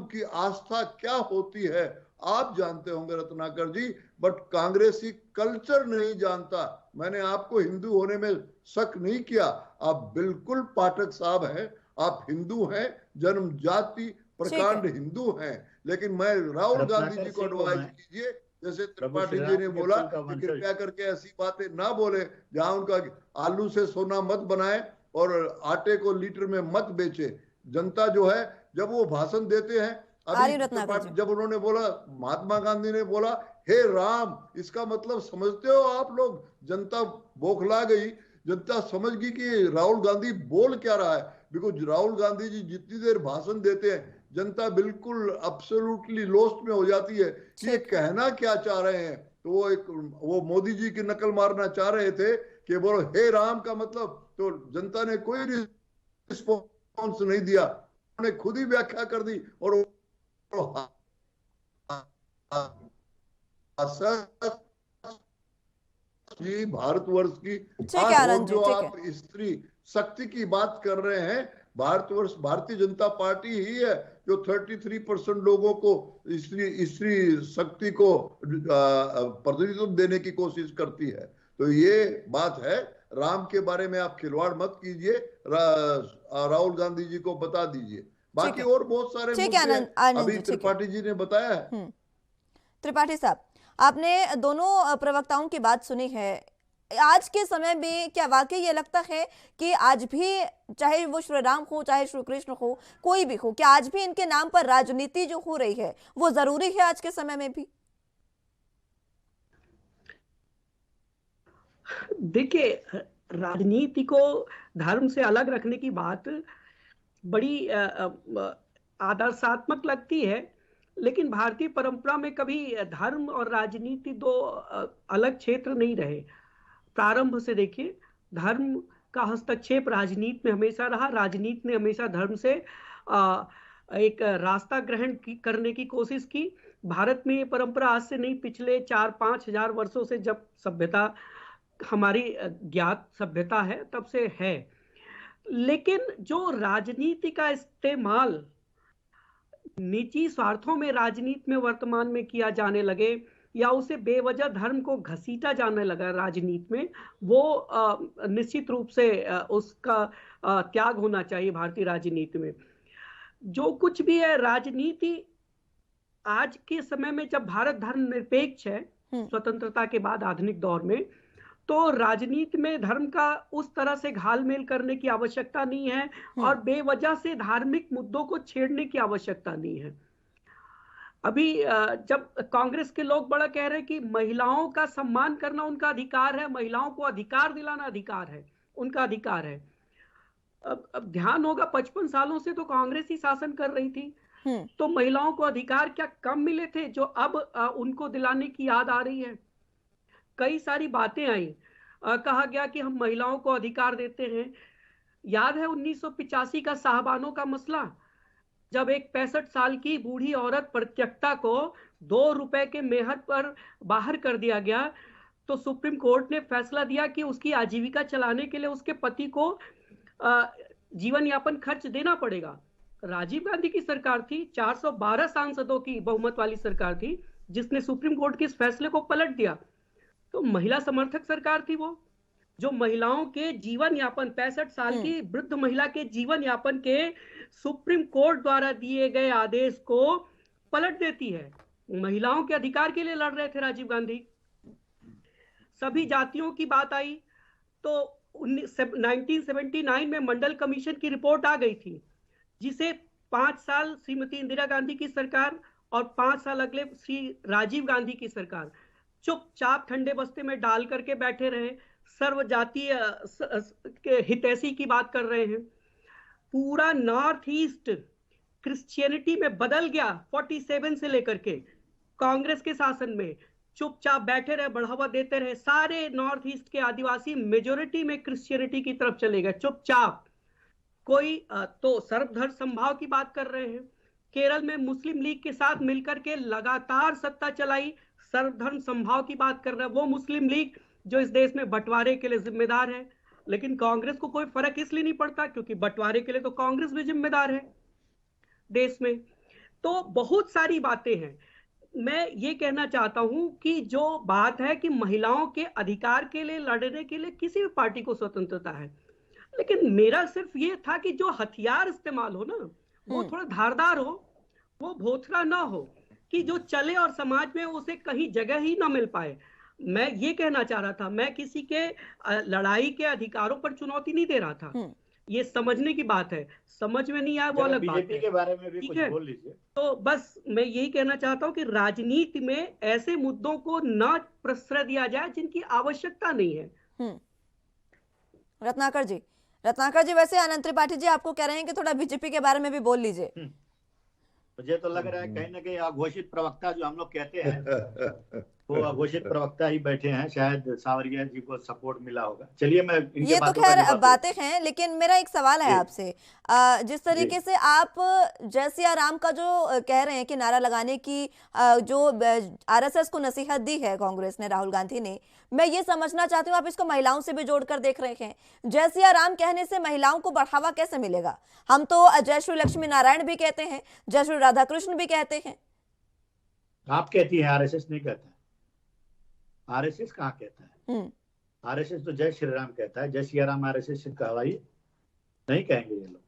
की आस्था क्या होती है। आप जानते होंगे रत्नाकर जी, बट कांग्रेसी कल्चर नहीं जानता। मैंने आपको हिंदू होने में शक नहीं किया, आप बिल्कुल पाठक साहब हैं, आप हिंदू हैं, जन्म जाति प्रकांड हिंदू हैं। लेकिन मैं राहुल गांधी जी को एडवाइस कीजिए, जैसे त्रिपाठी जी ने बोला कि कृपया करके ऐसी बातें ना बोले जहां उनका आलू से सोना मत बनाए और आटे को लीटर में मत बेचे। जनता जो है, जब वो भाषण देते हैं, अभी जब उन्होंने बोला, महात्मा गांधी ने बोला हे राम, इसका मतलब समझते हो आप लोग? जनता बौखला गई, जनता समझ गई कि राहुल गांधी बोल क्या रहा है। बिकॉज राहुल गांधी जी जितनी देर भाषण देते हैं, जनता बिल्कुल अब्सोल्युटली लॉस्ट में हो जाती है कि ये कहना क्या चाह रहे हैं। तो वो मोदी जी की नकल मारना चाह रहे थे कि बोलो हे राम का मतलब, तो जनता ने कोई रिस्पॉन्स नहीं दिया। उन्होंने खुद ही व्याख्या कर दी और भारतवर्ष की ठीक है आनंद जी, जो ठीक आप है। स्त्री शक्ति की बात कर रहे हैं, भारतवर्ष भारतीय जनता पार्टी ही है जो 33% लोगों को स्त्री शक्ति को प्रतिनिधित्व देने की कोशिश करती है। तो ये बात है, राम के बारे में आप खिलवाड़ मत कीजिए, राहुल गांधी जी को बता दीजिए। बाकी और बहुत सारे ठीक है मुद्दे अभी त्रिपाठी जी ने बताया है। त्रिपाठी साहब, आपने दोनों प्रवक्ताओं की बात सुनी है। आज के समय में क्या वाकई ये लगता है कि आज भी, चाहे वो श्री राम हो चाहे श्री कृष्ण हो, कोई भी हो, क्या आज भी इनके नाम पर राजनीति जो हो रही है वो जरूरी है आज के समय में भी? देखिए, राजनीति को धर्म से अलग रखने की बात बड़ी आदर्शात्मक लगती है, लेकिन भारतीय परंपरा में कभी धर्म और राजनीति दो अलग क्षेत्र नहीं रहे। प्रारंभ से देखिए, धर्म का हस्तक्षेप राजनीति में हमेशा रहा, राजनीति ने हमेशा धर्म से एक रास्ता ग्रहण करने की कोशिश की। भारत में ये परंपरा आज से नहीं, पिछले 4-5 हजार वर्षों से, जब सभ्यता हमारी ज्ञात सभ्यता है तब से है। लेकिन जो राजनीति का इस्तेमाल निजी स्वार्थों में राजनीति में वर्तमान में किया जाने लगे, या उसे बेवजह धर्म को घसीटा जाने लगा राजनीति में, वो निश्चित रूप से उसका त्याग होना चाहिए भारतीय राजनीति में। जो कुछ भी है राजनीति आज के समय में, जब भारत धर्मनिरपेक्ष है स्वतंत्रता के बाद आधुनिक दौर में, तो राजनीति में धर्म का उस तरह से घालमेल करने की आवश्यकता नहीं है और बेवजह से धार्मिक मुद्दों को छेड़ने की आवश्यकता नहीं है। अभी जब कांग्रेस के लोग बड़ा कह रहे हैं कि महिलाओं का सम्मान करना उनका अधिकार है, महिलाओं को अधिकार दिलाना अधिकार है, उनका अधिकार है। अब ध्यान होगा, 55 सालों से तो कांग्रेस ही शासन कर रही थी, तो महिलाओं को अधिकार क्या कम मिले थे जो अब उनको दिलाने की याद आ रही है? कई सारी बातें आई, कहा गया कि हम महिलाओं को अधिकार देते हैं। याद है 1985 का साहबानों का मसला, जब एक 65 साल की बूढ़ी औरत परित्यक्ता को 2 रुपए के मेहर पर बाहर कर दिया गया, तो सुप्रीम कोर्ट ने फैसला दिया कि उसकी आजीविका चलाने के लिए उसके पति को जीवन यापन खर्च देना पड़ेगा। राजीव गांधी की सरकार थी, 412 सांसदों की बहुमत वाली सरकार थी, जिसने सुप्रीम कोर्ट के इस फैसले को पलट दिया। तो महिला समर्थक सरकार थी वो, जो महिलाओं के जीवन यापन, 65 साल की वृद्ध महिला के जीवन यापन के सुप्रीम कोर्ट द्वारा दिए गए आदेश को पलट देती है। महिलाओं के अधिकार के लिए लड़ रहे थे राजीव गांधी। सभी जातियों की बात आई तो 1979 में मंडल कमीशन की रिपोर्ट आ गई थी, जिसे 5 साल श्रीमती इंदिरा गांधी की सरकार और 5 साल अगले श्री राजीव गांधी की सरकार चुपचाप ठंडे बस्ते में डाल करके बैठे रहे, सर्वजातीय के हितैषी की बात कर रहे हैं। पूरा नॉर्थ ईस्ट क्रिश्चियनिटी में बदल गया 47 से लेकर के कांग्रेस के शासन में, चुपचाप बैठे रहे, बढ़ावा देते रहे। सारे नॉर्थ ईस्ट के आदिवासी मेजोरिटी में क्रिश्चियनिटी की तरफ चले गए चुपचाप। कोई तो सर्वधर्म समभाव की बात कर रहे हैं। केरल में मुस्लिम लीग के साथ मिलकर के लगातार सत्ता चलाई, सर्वधर्म समभाव की बात कर रहा है वो मुस्लिम लीग जो इस देश में बंटवारे के लिए जिम्मेदार है। लेकिन कांग्रेस को कोई फर्क इसलिए नहीं पड़ता क्योंकि बंटवारे के लिए तो कांग्रेस भी जिम्मेदार है देश में। तो बहुत सारी बातें हैं। मैं ये कहना चाहता हूं कि जो बात है कि महिलाओं के अधिकार के लिए लड़ने के लिए किसी भी पार्टी को स्वतंत्रता है, लेकिन मेरा सिर्फ ये था कि जो हथियार इस्तेमाल हो ना, वो थोड़ा धारदार हो, वो भोथरा ना हो कि जो चले और समाज में उसे कहीं जगह ही ना मिल पाए। मैं ये कहना चाह रहा था, मैं किसी के लड़ाई के अधिकारों पर चुनौती नहीं दे रहा था। ये समझने की बात है, समझ में नहीं आया वो अलग बात है। के बारे में भी कुछ बोल लीजिए। तो बस मैं यही कहना चाहता हूं कि राजनीति में ऐसे मुद्दों को न प्रश्रय दिया जाए जिनकी आवश्यकता नहीं है। रत्नाकर जी, वैसे अनंत त्रिपाठी जी आपको कह रहे हैं कि थोड़ा बीजेपी के बारे में भी बोल लीजिए। मुझे तो लग रहा है कहीं ना कहीं अघोषित प्रवक्ता जो हम लोग कहते हैं वो अघोषित प्रवक्ता ही बैठे हैं, शायद सावरिया जी को सपोर्ट मिला होगा। चलिए मैं इनके ये तो बातों का खैर जवाब बातें हैं, लेकिन मेरा एक सवाल है जी। आपसे। जिस तरीके से आप जय सिया राम का जो कह रहे हैं कि नारा लगाने की जो आरएसएस को नसीहत दी है कांग्रेस ने, राहुल गांधी ने, मैं ये समझना चाहती हूँ आप इसको महिलाओं से भी जोड़कर देख रहे हैं। जय सिया राम कहने से महिलाओं को बढ़ावा कैसे मिलेगा? हम तो जय श्री लक्ष्मी नारायण भी कहते हैं, जय श्री राधा कृष्ण भी कहते हैं। आप कहती हैं, आरएसएस नहीं कहता है। आरएसएस कहाँ कहता है? आरएसएस तो जय श्री राम कहता है। जय सिया राम आरएसएस से कहवाइए, नहीं कहेंगे ये लोग,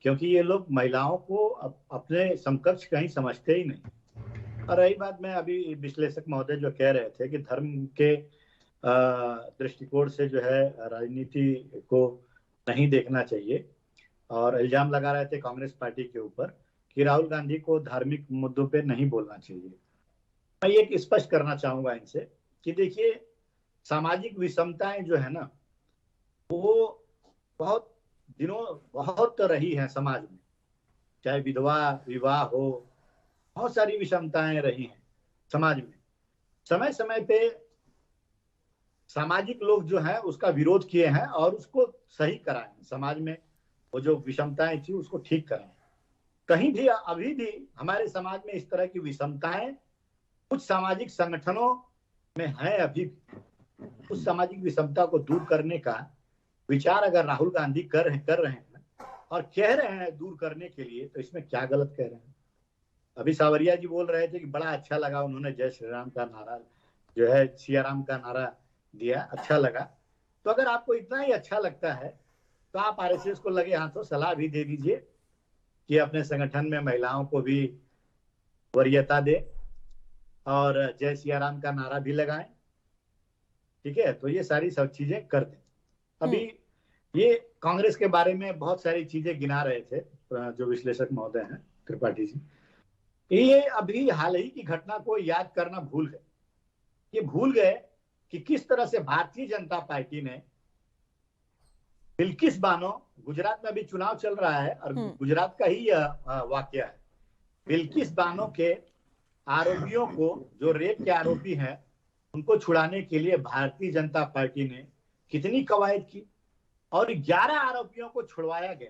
क्योंकि ये लोग महिलाओं को अपने समकक्ष कहीं समझते ही नहीं। और रही बात, मैं अभी विश्लेषक महोदय जो कह रहे थे कि धर्म के दृष्टिकोण से जो है राजनीति को नहीं देखना चाहिए, और इल्जाम लगा रहे थे कांग्रेस पार्टी के ऊपर कि राहुल गांधी को धार्मिक मुद्दों पे नहीं बोलना चाहिए। मैं ये स्पष्ट करना चाहूंगा इनसे कि देखिए, सामाजिक विषमताएं जो है ना, वो बहुत रही है समाज में। चाहे विधवा विवाह हो, बहुत सारी विषमताएं रही हैं समाज में। समय समय पे सामाजिक लोग जो है उसका विरोध किए हैं और उसको सही कराए, समाज में वो जो विषमताएं थी उसको ठीक कराए। कहीं भी अभी भी हमारे समाज में इस तरह की विषमताएं कुछ सामाजिक संगठनों में है। अभी उस सामाजिक विषमता को दूर करने का विचार अगर राहुल गांधी कर रहे हैं और कह रहे हैं दूर करने के लिए, तो इसमें क्या गलत कह रहे हैं? अभी सावरिया जी बोल रहे थे कि बड़ा अच्छा लगा उन्होंने जय श्री राम का नारा जो है सिया राम का नारा दिया, अच्छा लगा। तो अगर आपको इतना ही अच्छा लगता है तो आप आरएसएस को लगे हाथों सलाह भी दे दीजिए कि अपने संगठन में महिलाओं को भी वरीयता दे और जय सिया राम का नारा भी लगाएं। ठीक है, तो ये सारी सब चीजें कर दें। अभी ये कांग्रेस के बारे में बहुत सारी चीजें गिना रहे थे जो विश्लेषक महोदय हैं त्रिपाठी जी, ये अभी हाल ही की घटना को याद करना भूल गए। ये भूल गए कि किस तरह से भारतीय जनता पार्टी ने बिल्किस बानो, गुजरात में अभी चुनाव चल रहा है और गुजरात का ही वाकया है, बिल्किस बानो के आरोपियों को, जो रेप के आरोपी हैं, उनको छुड़ाने के लिए भारतीय जनता पार्टी ने कितनी कवायद की और 11 आरोपियों को छुड़वाया गया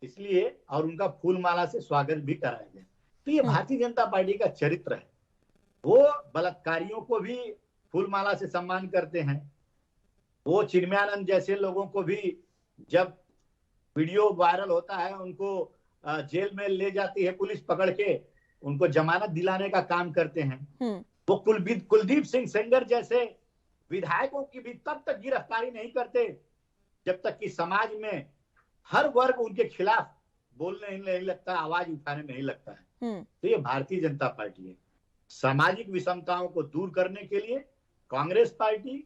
इसलिए, और उनका फूलमाला से स्वागत भी कराया गया। तो ये भारतीय जनता पार्टी का चरित्र है। वो बलात्कारियों को भी फूलमाला से सम्मान करते हैं। वो चिन्मयानंद जैसे लोगों को भी जब वीडियो वायरल होता है उनको जेल में ले जाती है पुलिस पकड़ के, उनको जमानत दिलाने का काम करते हैं। वो कुलदीप सिंह सेंगर जैसे विधायकों की भी तब तक गिरफ्तारी नहीं करते जब तक कि समाज में हर वर्ग उनके खिलाफ बोलने नहीं लगता, आवाज उठाने नहीं लगता है। तो ये भारतीय जनता पार्टी है। सामाजिक विषमताओं को दूर करने के लिए कांग्रेस पार्टी,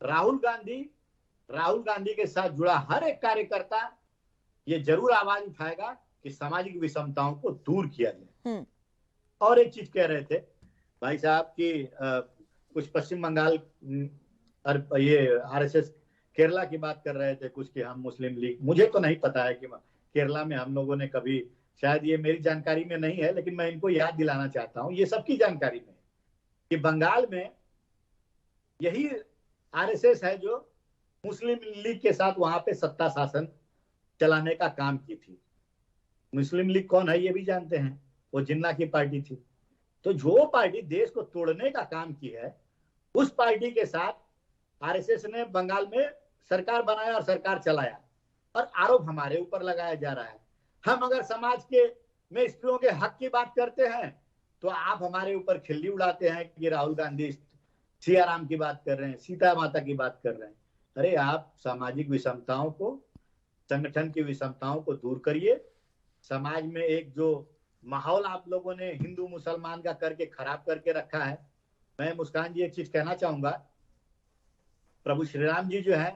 राहुल गांधी के साथ जुड़ा हर एक कार्यकर्ता ये जरूर आवाज उठाएगा कि सामाजिक विषमताओं को दूर किया जाए। और एक चीज कह रहे थे भाई साहब की कुछ पश्चिम बंगाल और ये आरएसएस केरला की बात कर रहे थे कुछ कि हम मुस्लिम लीग, मुझे तो नहीं पता है कि केरला में हम लोगों ने कभी, शायद ये मेरी जानकारी में नहीं है, लेकिन मैं इनको याद दिलाना चाहता हूं, ये सबकी जानकारी में, कि बंगाल में यही आरएसएस है जो मुस्लिम लीग के साथ वहां पे सत्ता शासन चलाने का काम की थी। मुस्लिम लीग कौन है ये भी जानते हैं, वो जिन्ना की पार्टी थी। तो जो पार्टी देश को तोड़ने का काम की है, उस पार्टी के साथ आरएसएस ने बंगाल में सरकार बनाया और सरकार चलाया, और आरोप हमारे ऊपर लगाया जा रहा है। हम अगर समाज के में स्त्रियों के हक की बात करते हैं तो आप हमारे ऊपर खिल्ली उड़ाते हैं कि राहुल गांधी सिया राम की बात कर रहे हैं, सीता माता की बात कर रहे हैं। अरे आप सामाजिक विषमताओं को, संगठन की विषमताओं को दूर करिए। समाज में एक जो माहौल आप लोगों ने हिंदू मुसलमान का करके खराब करके रखा है, मैं मुस्कान जी एक चीज कहना चाहूंगा, प्रभु श्री राम जी जो है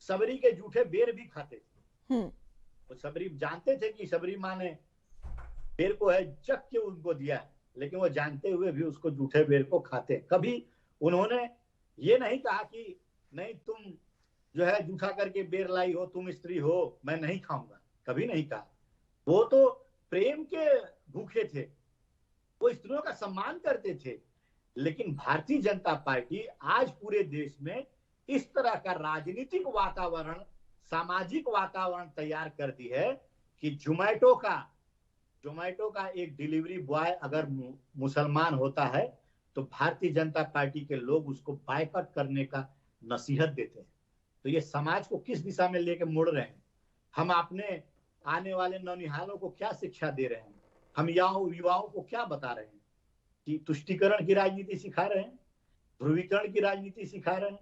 सबरी के जूठे बेर भी खाते थे। वो सबरी जानते थे कि सबरी माँ ने बेर को है चक के उनको दिया है, लेकिन वो जानते हुए भी उसको जूठे बेर को खाते। कभी उन्होंने ये नहीं कहा कि नहीं तुम जो है जूठा करके बेर लाई हो, तुम स्त्री हो, मैं नहीं खाऊंगा, कभी नहीं कहा। वो तो प्रेम के भूखे थे, वो स्त्रियों का सम्मान करते थे। लेकिन भारतीय जनता पार्टी आज पूरे देश में इस तरह का राजनीतिक वातावरण, सामाजिक वातावरण तैयार कर दी है कि जोमैटो का एक डिलीवरी बॉय अगर मुसलमान होता है तो भारतीय जनता पार्टी के लोग उसको बायकॉट करने का नसीहत देते हैं। तो ये समाज को किस दिशा में लेकर मुड़ रहे हैं? हम अपने आने वाले नौनिहालों को क्या शिक्षा दे रहे हैं? हम युवाओं को क्या बता रहे हैं? कि तुष्टीकरण की राजनीति सिखा रहे हैं, ध्रुवीकरण की राजनीति सिखा रहे हैं,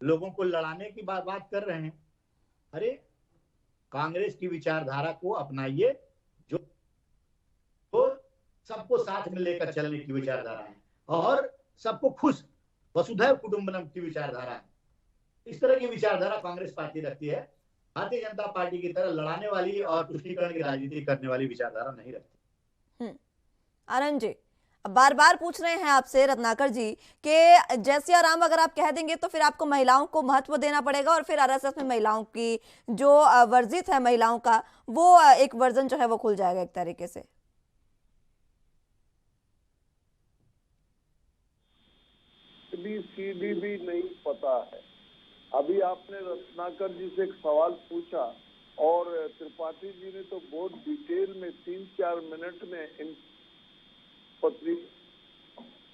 लोगों को लड़ाने की बात कर रहे हैं। अरे कांग्रेस की विचारधारा को अपनाइए, जो तो सबको साथ में लेकर चलने की विचारधारा है और सबको खुश, वसुधैव कुटुंबकम की विचारधारा है। इस तरह की विचारधारा कांग्रेस पार्टी रखती है। भारतीय जनता पार्टी की तरह लड़ाने वाली और तुष्टीकरण की राजनीति करने वाली विचारधारा नहीं रखती। आनंद जी, बार बार पूछ रहे हैं आपसे रत्नाकर जी कि जय सिया राम अगर आप कह देंगे तो फिर आपको महिलाओं को महत्व देना पड़ेगा और फिर आरएसएस में महिलाओं की जो वर्जित है महिलाओं का वो एक वर्जन जो है वो खुल जाएगा एक तरीके से। सीधी भी नहीं पता है। अभी आपने रत्नाकर जी से एक सवाल पूछा और त्रिपाठी जी ने तो बहुत डिटेल में 3-4 मिनट में इन पत्री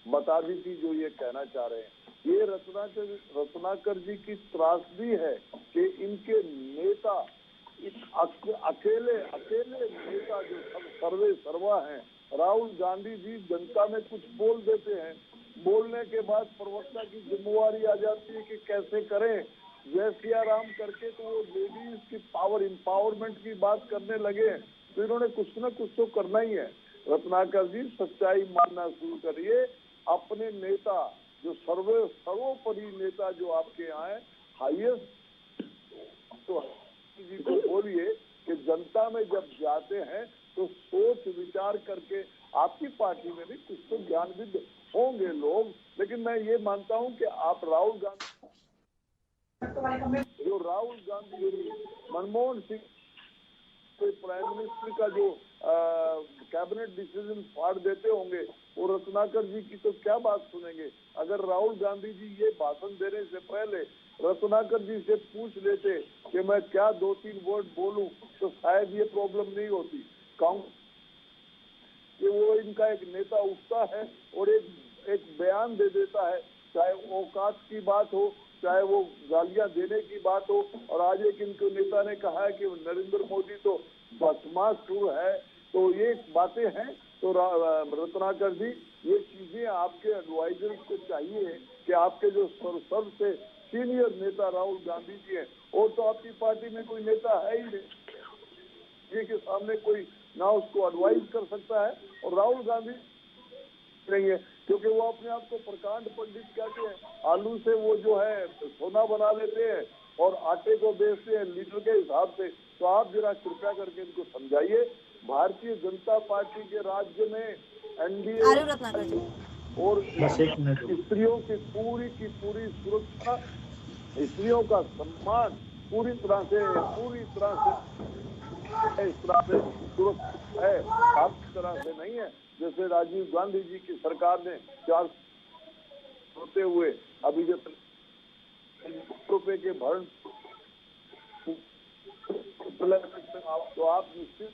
बता दी थी जो ये कहना चाह रहे हैं। ये रत्नाकर जी की त्रासदी है कि इनके नेता अकेले नेता जो सर्वे सर्वा हैं, राहुल गांधी जी जनता में कुछ बोल देते हैं, बोलने के बाद प्रवक्ता की जिम्मेवारी आ जाती है कि कैसे करें। जय सिया राम करके तो वो लेडीज की पावर एम्पावरमेंट की बात करने लगे, तो इन्होंने कुछ ना कुछ तो करना ही है। रत्नाकर जी सच्चाई मानना शुरू करिए। अपने नेता जो सर्वोपरि नेता जो आपके यहाँ है, हाईएस्ट, तो जी को बोलिए कि जनता में जब जाते हैं तो सोच विचार करके, आपकी पार्टी में भी कुछ तो ज्ञानविद होंगे लोग, लेकिन मैं ये मानता हूं कि आप राहुल गांधी मनमोहन सिंह प्राइम मिनिस्टर का जो कैबिनेट डिसीजन फाड़ देते होंगे, वो रत्नाकर जी की तो क्या बात सुनेंगे। अगर राहुल गांधी जी ये भाषण देने से पहले रत्नाकर जी से पूछ लेते कि मैं क्या 2-3 वर्ड बोलूं, तो शायद ये प्रॉब्लम नहीं होती। कि वो इनका एक नेता उठता है और एक बयान दे देता है, चाहे औकात की बात हो, चाहे वो गालियां देने की बात हो। और आज एक इनके नेता ने कहा है कि नरेंद्र मोदी तो बदमाश है, तो ये बातें हैं। तो रत्नाकर जी, ये चीजें आपके एडवाइजर्स को चाहिए कि आपके जो सबसे सीनियर नेता राहुल गांधी जी हैं, और तो आपकी पार्टी में कोई नेता है ही नहीं, ये के सामने कोई ना उसको एडवाइस कर सकता है, और राहुल गांधी नहीं है, क्योंकि वो अपने आप को प्रकांड पंडित कहते हैं। आलू से वो जो है सोना बना लेते हैं और आटे को बेचते हैं लीटर के हिसाब से। तो आप जरा कृपया करके इनको समझाइए। भारतीय जनता पार्टी के राज्य में एनडीए और स्त्रियों की पूरी सुरक्षा, स्त्रियों का सम्मान पूरी तरह से इस तरह से सुरक्षित है, आपकी तरह से नहीं है। जैसे राजीव गांधी जी की सरकार ने 4 होते हुए अभी जब रुपए के भरण तो आप निश्चित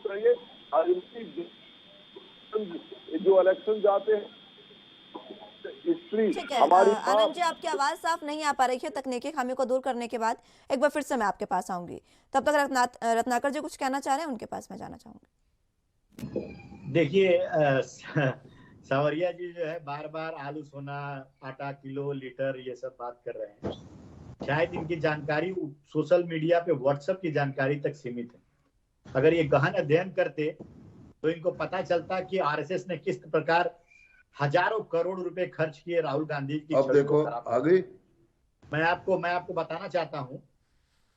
रहिए। जो इलेक्शन जाते हैं ठीक है आनंद जी, आपकी आवाज साफ नहीं आ पा रही है तकनीकी खामी को दूर करने के बाद। एक बार फिर से मैं आपके पास आऊंगी, तब तक रत्नाकर जी कुछ कहना चाह रहे हैं, उनके पास मैं जाना चाहूंगी। देखिए सावरिया जी जो है बार बार आलू सोना, आटा किलो, लीटर ये सब बात कर रहे हैं। शायद इनकी जानकारी सोशल मीडिया पे व्हाट्सएप की जानकारी तक सीमित है। अगर ये गहन अध्ययन करते तो इनको पता चलता कि आरएसएस ने किस प्रकार हजारों करोड़ रुपए खर्च किए राहुल गांधी की। अब देखो आ गई। मैं आपको बताना चाहता हूं,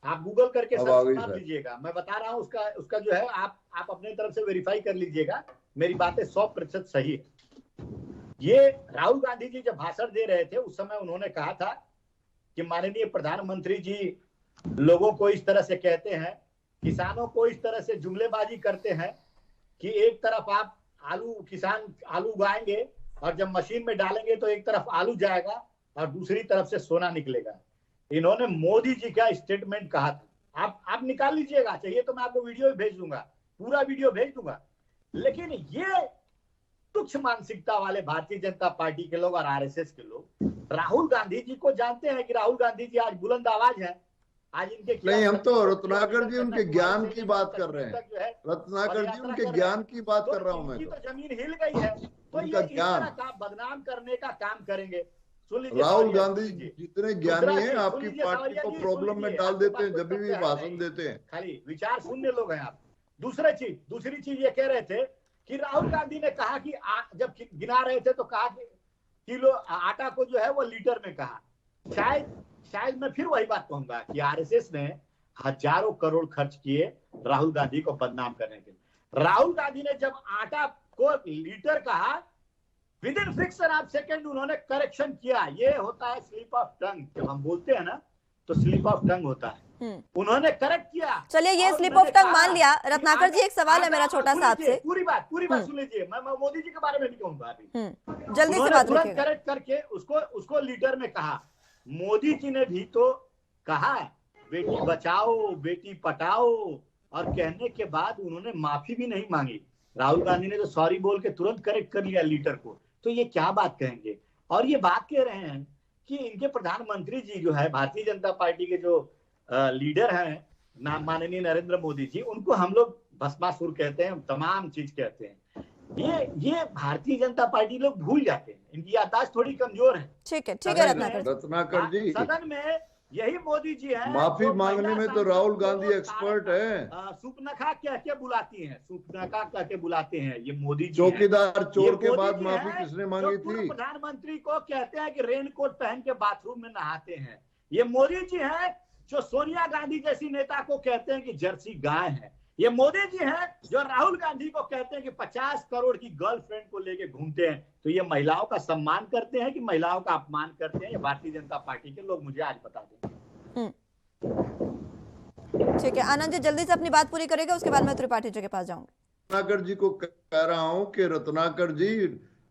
आप गूगल करके सर्च मार लीजिएगा। मैं बता रहा हूं उसका जो है आप अपने तरफ से वेरीफाई कर लीजिएगा। मेरी बातें 100% सही है। ये राहुल गांधी जी जब भाषण दे रहे थे उस समय उन्होंने कहा था कि माननीय प्रधानमंत्री जी लोगों को इस तरह से कहते हैं, किसानों को इस तरह से जुमलेबाजी करते हैं कि एक तरफ आप किसान आलू उगाएंगे और जब मशीन में डालेंगे तो एक तरफ आलू जाएगा और दूसरी तरफ से सोना निकलेगा। इन्होंने मोदी जी का स्टेटमेंट कहा था, आप निकाल लीजिएगा, चाहिए तो मैं आपको वीडियो भी भेज दूंगा, पूरा वीडियो भेज दूंगा। लेकिन ये तुच्छ मानसिकता वाले भारतीय जनता पार्टी के लोग और आरएसएस के लोग राहुल गांधी जी को जानते हैं कि राहुल गांधी जी आज बुलंद आवाज है, आज इनके नहीं, हम तो रत्नाकर जी उनके ज्ञान की बात कर रहे हैं, रत्नाकर जी उनके ज्ञान की बात कर रहा हूं मैं। तो जमीन हिल गई है, तो उनका ये ज्ञान बदनाम करने का काम करेंगे। राहुल गांधी जितने ज्ञानी हैं आपकी पार्टी को प्रॉब्लम में डाल देते हैं जब भी भाषण देते हैं। खाली विचार शून्य लोग हैं आप। दूसरी चीज ये कह रहे थे कि राहुल गांधी ने कहा कि जब गिना रहे थे तो कहा कि किलो आटा को जो है वो लीटर में कहा। शायद मैं फिर वही बात कहूंगा कि आरएसएस ने हजारों करोड़ खर्च किए राहुल गांधी को बदनाम करने के लिए। राहुल गांधी ने जब आटा को लीटर कहा, with in friction of second उन्होंने करेक्शन किया। ये होता है स्लिप ऑफ टंग, जब हम बोलते हैं ना तो स्लिप ऑफ टंग होता है। उन्होंने करेक्ट किया। चलिए, ये स्लिप ऑफ टंग मान लिया। रत्नाकर जी, एक सवाल है मेरा छोटा सा आपसे। पूरी बात सुन लीजिए, मैं मोदी जी के बारे में भी कहूंगा अभी। जल्दी से बात रखिएगा। करेक्ट करके उसको लीडर में कहा। मोदी जी ने भी तो कहा बेटी बचाओ बेटी पटाओ, और कहने के बाद उन्होंने माफी भी नहीं मांगी। राहुल गांधी ने तो सॉरी बोल के तुरंत करेक्ट कर लिया लीडर को। तो ये क्या बात कहेंगे? और ये बात कह रहे हैं कि इनके प्रधानमंत्री जी जो है, भारतीय जनता पार्टी के जो लीडर हैं माननीय नरेंद्र मोदी जी, उनको हम लोग भस्मासुर कहते हैं, तमाम चीज कहते हैं। ये भारतीय जनता पार्टी लोग भूल जाते हैं, इनकी याददाश्त थोड़ी कमजोर है। ठीक है रत्नाकर जी, सदन में यही मोदी जी हैं, माफी मांगने में तो राहुल गांधी एक्सपर्ट है। सुपनखा कह के बुलाती हैं, सुपनखा कह के बुलाते हैं ये मोदी जी। चौकीदार चोर के बाद माफी किसने मांगी थी? प्रधानमंत्री को कहते हैं कि रेनकोट पहन के बाथरूम में नहाते हैं। ये मोदी जी हैं जो सोनिया गांधी जैसी नेता को कहते हैं कि जर्सी गाय है। ये मोदी जी हैं जो राहुल गांधी को कहते हैं कि 50 करोड़ की गर्लफ्रेंड को लेके घूमते हैं। तो ये महिलाओं का सम्मान करते हैं कि महिलाओं का अपमान करते हैं? ये भारतीय जनता पार्टी के लोग मुझे आज बता दें। ठीक है, आनंद जी जल्दी से अपनी बात पूरी करेगा, उसके बाद मैं त्रिपाठी जी के पास जाऊंगी। रत्नाकर जी को कह रहा हूं कि रत्नाकर जी,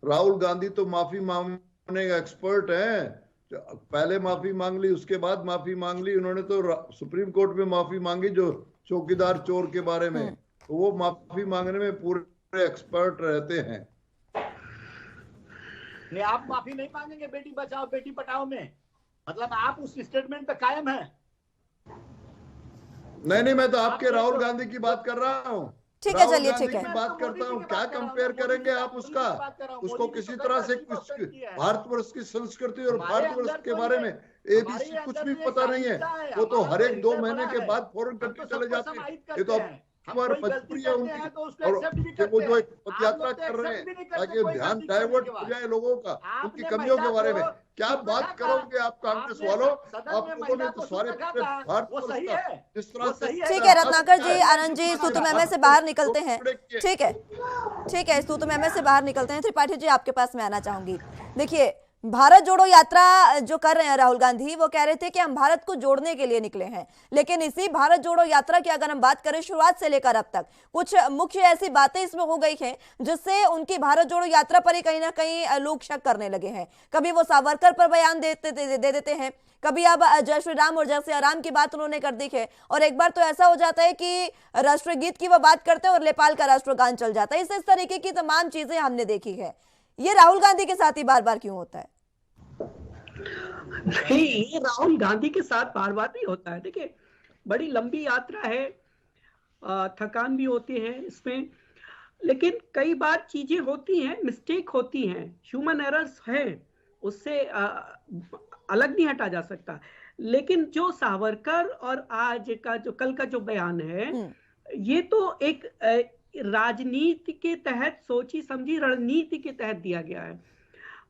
राहुल गांधी तो माफी मांगने का एक्सपर्ट है। पहले माफी मांग ली, उसके बाद माफी मांग ली। उन्होंने तो सुप्रीम कोर्ट में माफी मांगी जो चौकीदार चोर के बारे में, तो वो माफी मांगने में पूरे एक्सपर्ट रहते हैं। नहीं, आप माफी नहीं मांगेंगे बेटी बचाओ बेटी पटाओ में? मतलब आप उस स्टेटमेंट पे कायम हैं? नहीं, मैं तो आपके राहुल गांधी की बात कर रहा हूँ। ठीक है, चलिए, ठीक है, बात करता हूँ। क्या कंपेयर करेंगे आप उसको किसी तरह से? कुछ भारतवर्ष की संस्कृति और भारतवर्ष के बारे में एबीसी कुछ भी पता नहीं है। वो तो हर एक 2 महीने के बाद फॉरेन कंट्री चले जाते हैं। ये तो हमारी मजबूरी है उनकी। और वो जो एक पद यात्रा कर रहे हैं ताकि ध्यान डाइवर्ट हो जाए लोगों का उनकी कमियों के बारे में। क्या बात करोगे आप कांग्रेस वालों? आप लोगों ने तो सारे भारतवर्ष का जिस तरह से। ठीक है रत्नाकर जी, आनंद जी, सूतुमेमे से बाहर निकलते हैं। ठीक है, सूतुमेमे से बाहर निकलते हैं। त्रिपाठी जी, आपके पास मैं आना चाहूंगी। देखिए, भारत जोड़ो यात्रा जो कर रहे हैं राहुल गांधी, वो कह रहे थे कि हम भारत को जोड़ने के लिए निकले हैं। लेकिन इसी भारत जोड़ो यात्रा की अगर हम बात करें, शुरुआत से लेकर अब तक कुछ मुख्य ऐसी बातें इसमें हो गई हैं जिससे उनकी भारत जोड़ो यात्रा पर ही कहीं ना कहीं लोग शक करने लगे हैं। कभी वो सावरकर पर बयान दे देते हैं, कभी अब जय श्री राम और जय सिया राम की बात उन्होंने कर दी है, और एक बार तो ऐसा हो जाता है कि राष्ट्रगीत की वो बात करते हैं और नेपाल का राष्ट्रगान चल जाता है। इस तरीके की तमाम चीजें हमने देखी है। ये राहुल गांधी के साथ ही बार बार क्यों होता है? नहीं, ये राहुल गांधी के साथ बार बार नहीं होता है। देखिए, बड़ी लंबी यात्रा है, थकान भी होती है इसमें, लेकिन कई बार चीजें होती हैं, मिस्टेक होती हैं, ह्यूमन एरर्स है, उससे अलग नहीं हटा जा सकता। लेकिन जो सावरकर और आज का जो कल का जो बयान है, ये तो एक राजनीति के तहत सोची समझी रणनीति के तहत दिया गया है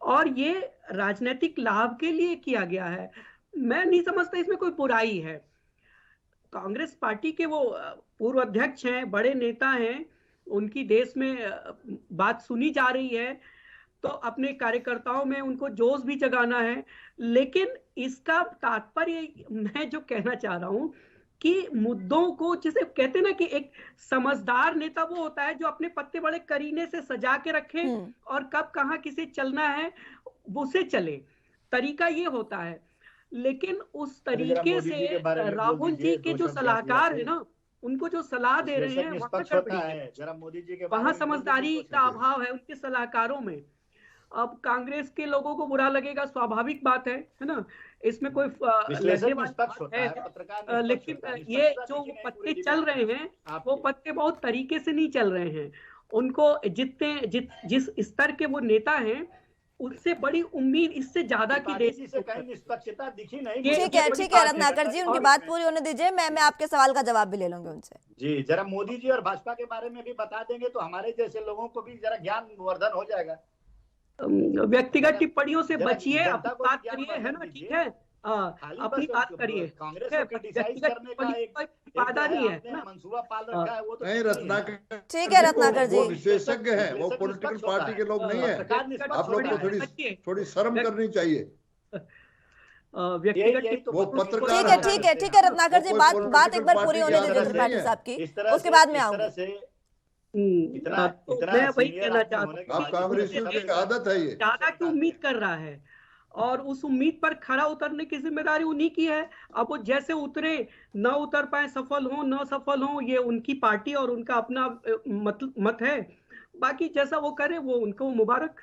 और ये राजनीतिक लाभ के लिए किया गया है। मैं नहीं समझता इसमें कोई बुराई है। कांग्रेस पार्टी के वो पूर्व अध्यक्ष हैं, बड़े नेता हैं, उनकी देश में बात सुनी जा रही है, तो अपने कार्यकर्ताओं में उनको जोश भी जगाना है। लेकिन इसका तात्पर्य मैं जो कहना चाह रहा हूं कि मुद्दों को, जिसे कहते हैं ना कि एक समझदार नेता वो होता है जो अपने पत्ते बड़े करीने से सजा के रखे और कब कहाँ किसे चलना है उसे चले, तरीका ये होता है। लेकिन उस तरीके से राहुल जी के जो सलाहकार है ना, उनको जो सलाह दे रहे हैं वहां समझदारी का अभाव है उनके सलाहकारों में। अब कांग्रेस के लोगों को बुरा लगेगा, स्वाभाविक बात है ना, इसमें कोई है, लेकिन ये जो पत्ते चल रहे हैं वो पत्ते बहुत तरीके से नहीं चल रहे हैं। उनको जिस स्तर के वो नेता हैं उससे बड़ी उम्मीद इससे ज्यादा की निष्पक्षता दिखी नहीं। ठीक है रत्नाकर जी, उनकी बात पूरी होने दीजिए, मैं आपके सवाल का जवाब भी ले लूंगी उनसे। जी, जरा मोदी जी और भाजपा के बारे में भी बता देंगे तो हमारे जैसे लोगों को भी जरा ज्ञान वर्धन हो जाएगा। व्यक्तिगत टिप्पणियों से बचिए, अपनी बात करिए, है ना, ठीक है, अपनी बात करिए। कांग्रेस को क्रिटिसाइज करने का एक फायदा नहीं है, मंसूबा पाल रखा है वो तो नहीं। रत्नाकर ठीक है रत्नाकर जी, वो विशेषज्ञ हैं, वो पॉलिटिकल पार्टी के लोग नहीं है। आप लोग को थोड़ी शर्म करनी चाहिए। वो पत्रकार ठीक है रत्नाकर जी, बात एक बार पूरी होने दीजिए त्रिपाठी साहब की, उसके बाद में आऊंगी। मैं वही कहना चाहता हूँ, आप कांग्रेसियों की आदत है ये, ज्यादा की उम्मीद कर रहा है और उस उम्मीद पर खरा उतरने की जिम्मेदारी उन्हीं की है। अब वो जैसे उतरे, न उतर पाए, सफल हो न सफल हो, ये उनकी पार्टी और उनका अपना मत है। बाकी जैसा वो करे वो उनको मुबारक।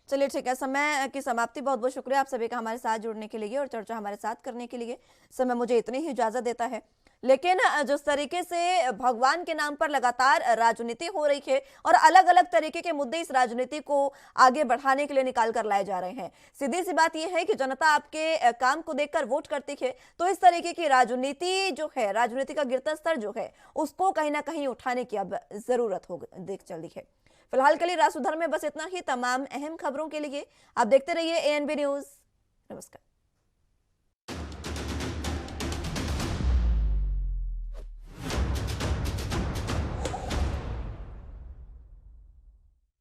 चलिए ठीक है, समय की समाप्ति। बहुत बहुत शुक्रिया आप सभी का हमारे साथ जुड़ने के लिए और चर्चा हमारे साथ करने के लिए। समय मुझे इतनी ही इजाजत देता है, लेकिन जिस तरीके से भगवान के नाम पर लगातार राजनीति हो रही है और अलग अलग तरीके के मुद्दे इस राजनीति को आगे बढ़ाने के लिए निकाल कर लाए जा रहे हैं, सीधी सी बात यह है कि जनता आपके काम को देखकर वोट करती है, तो इस तरीके की राजनीति जो है, राजनीति का गिरता स्तर जो है, उसको कहीं ना कहीं उठाने की अब जरूरत हो देख चल रही है। फिलहाल के लिए राष्ट्रधर्म में बस इतना ही। तमाम अहम खबरों के लिए आप देखते रहिए ANB न्यूज। नमस्कार।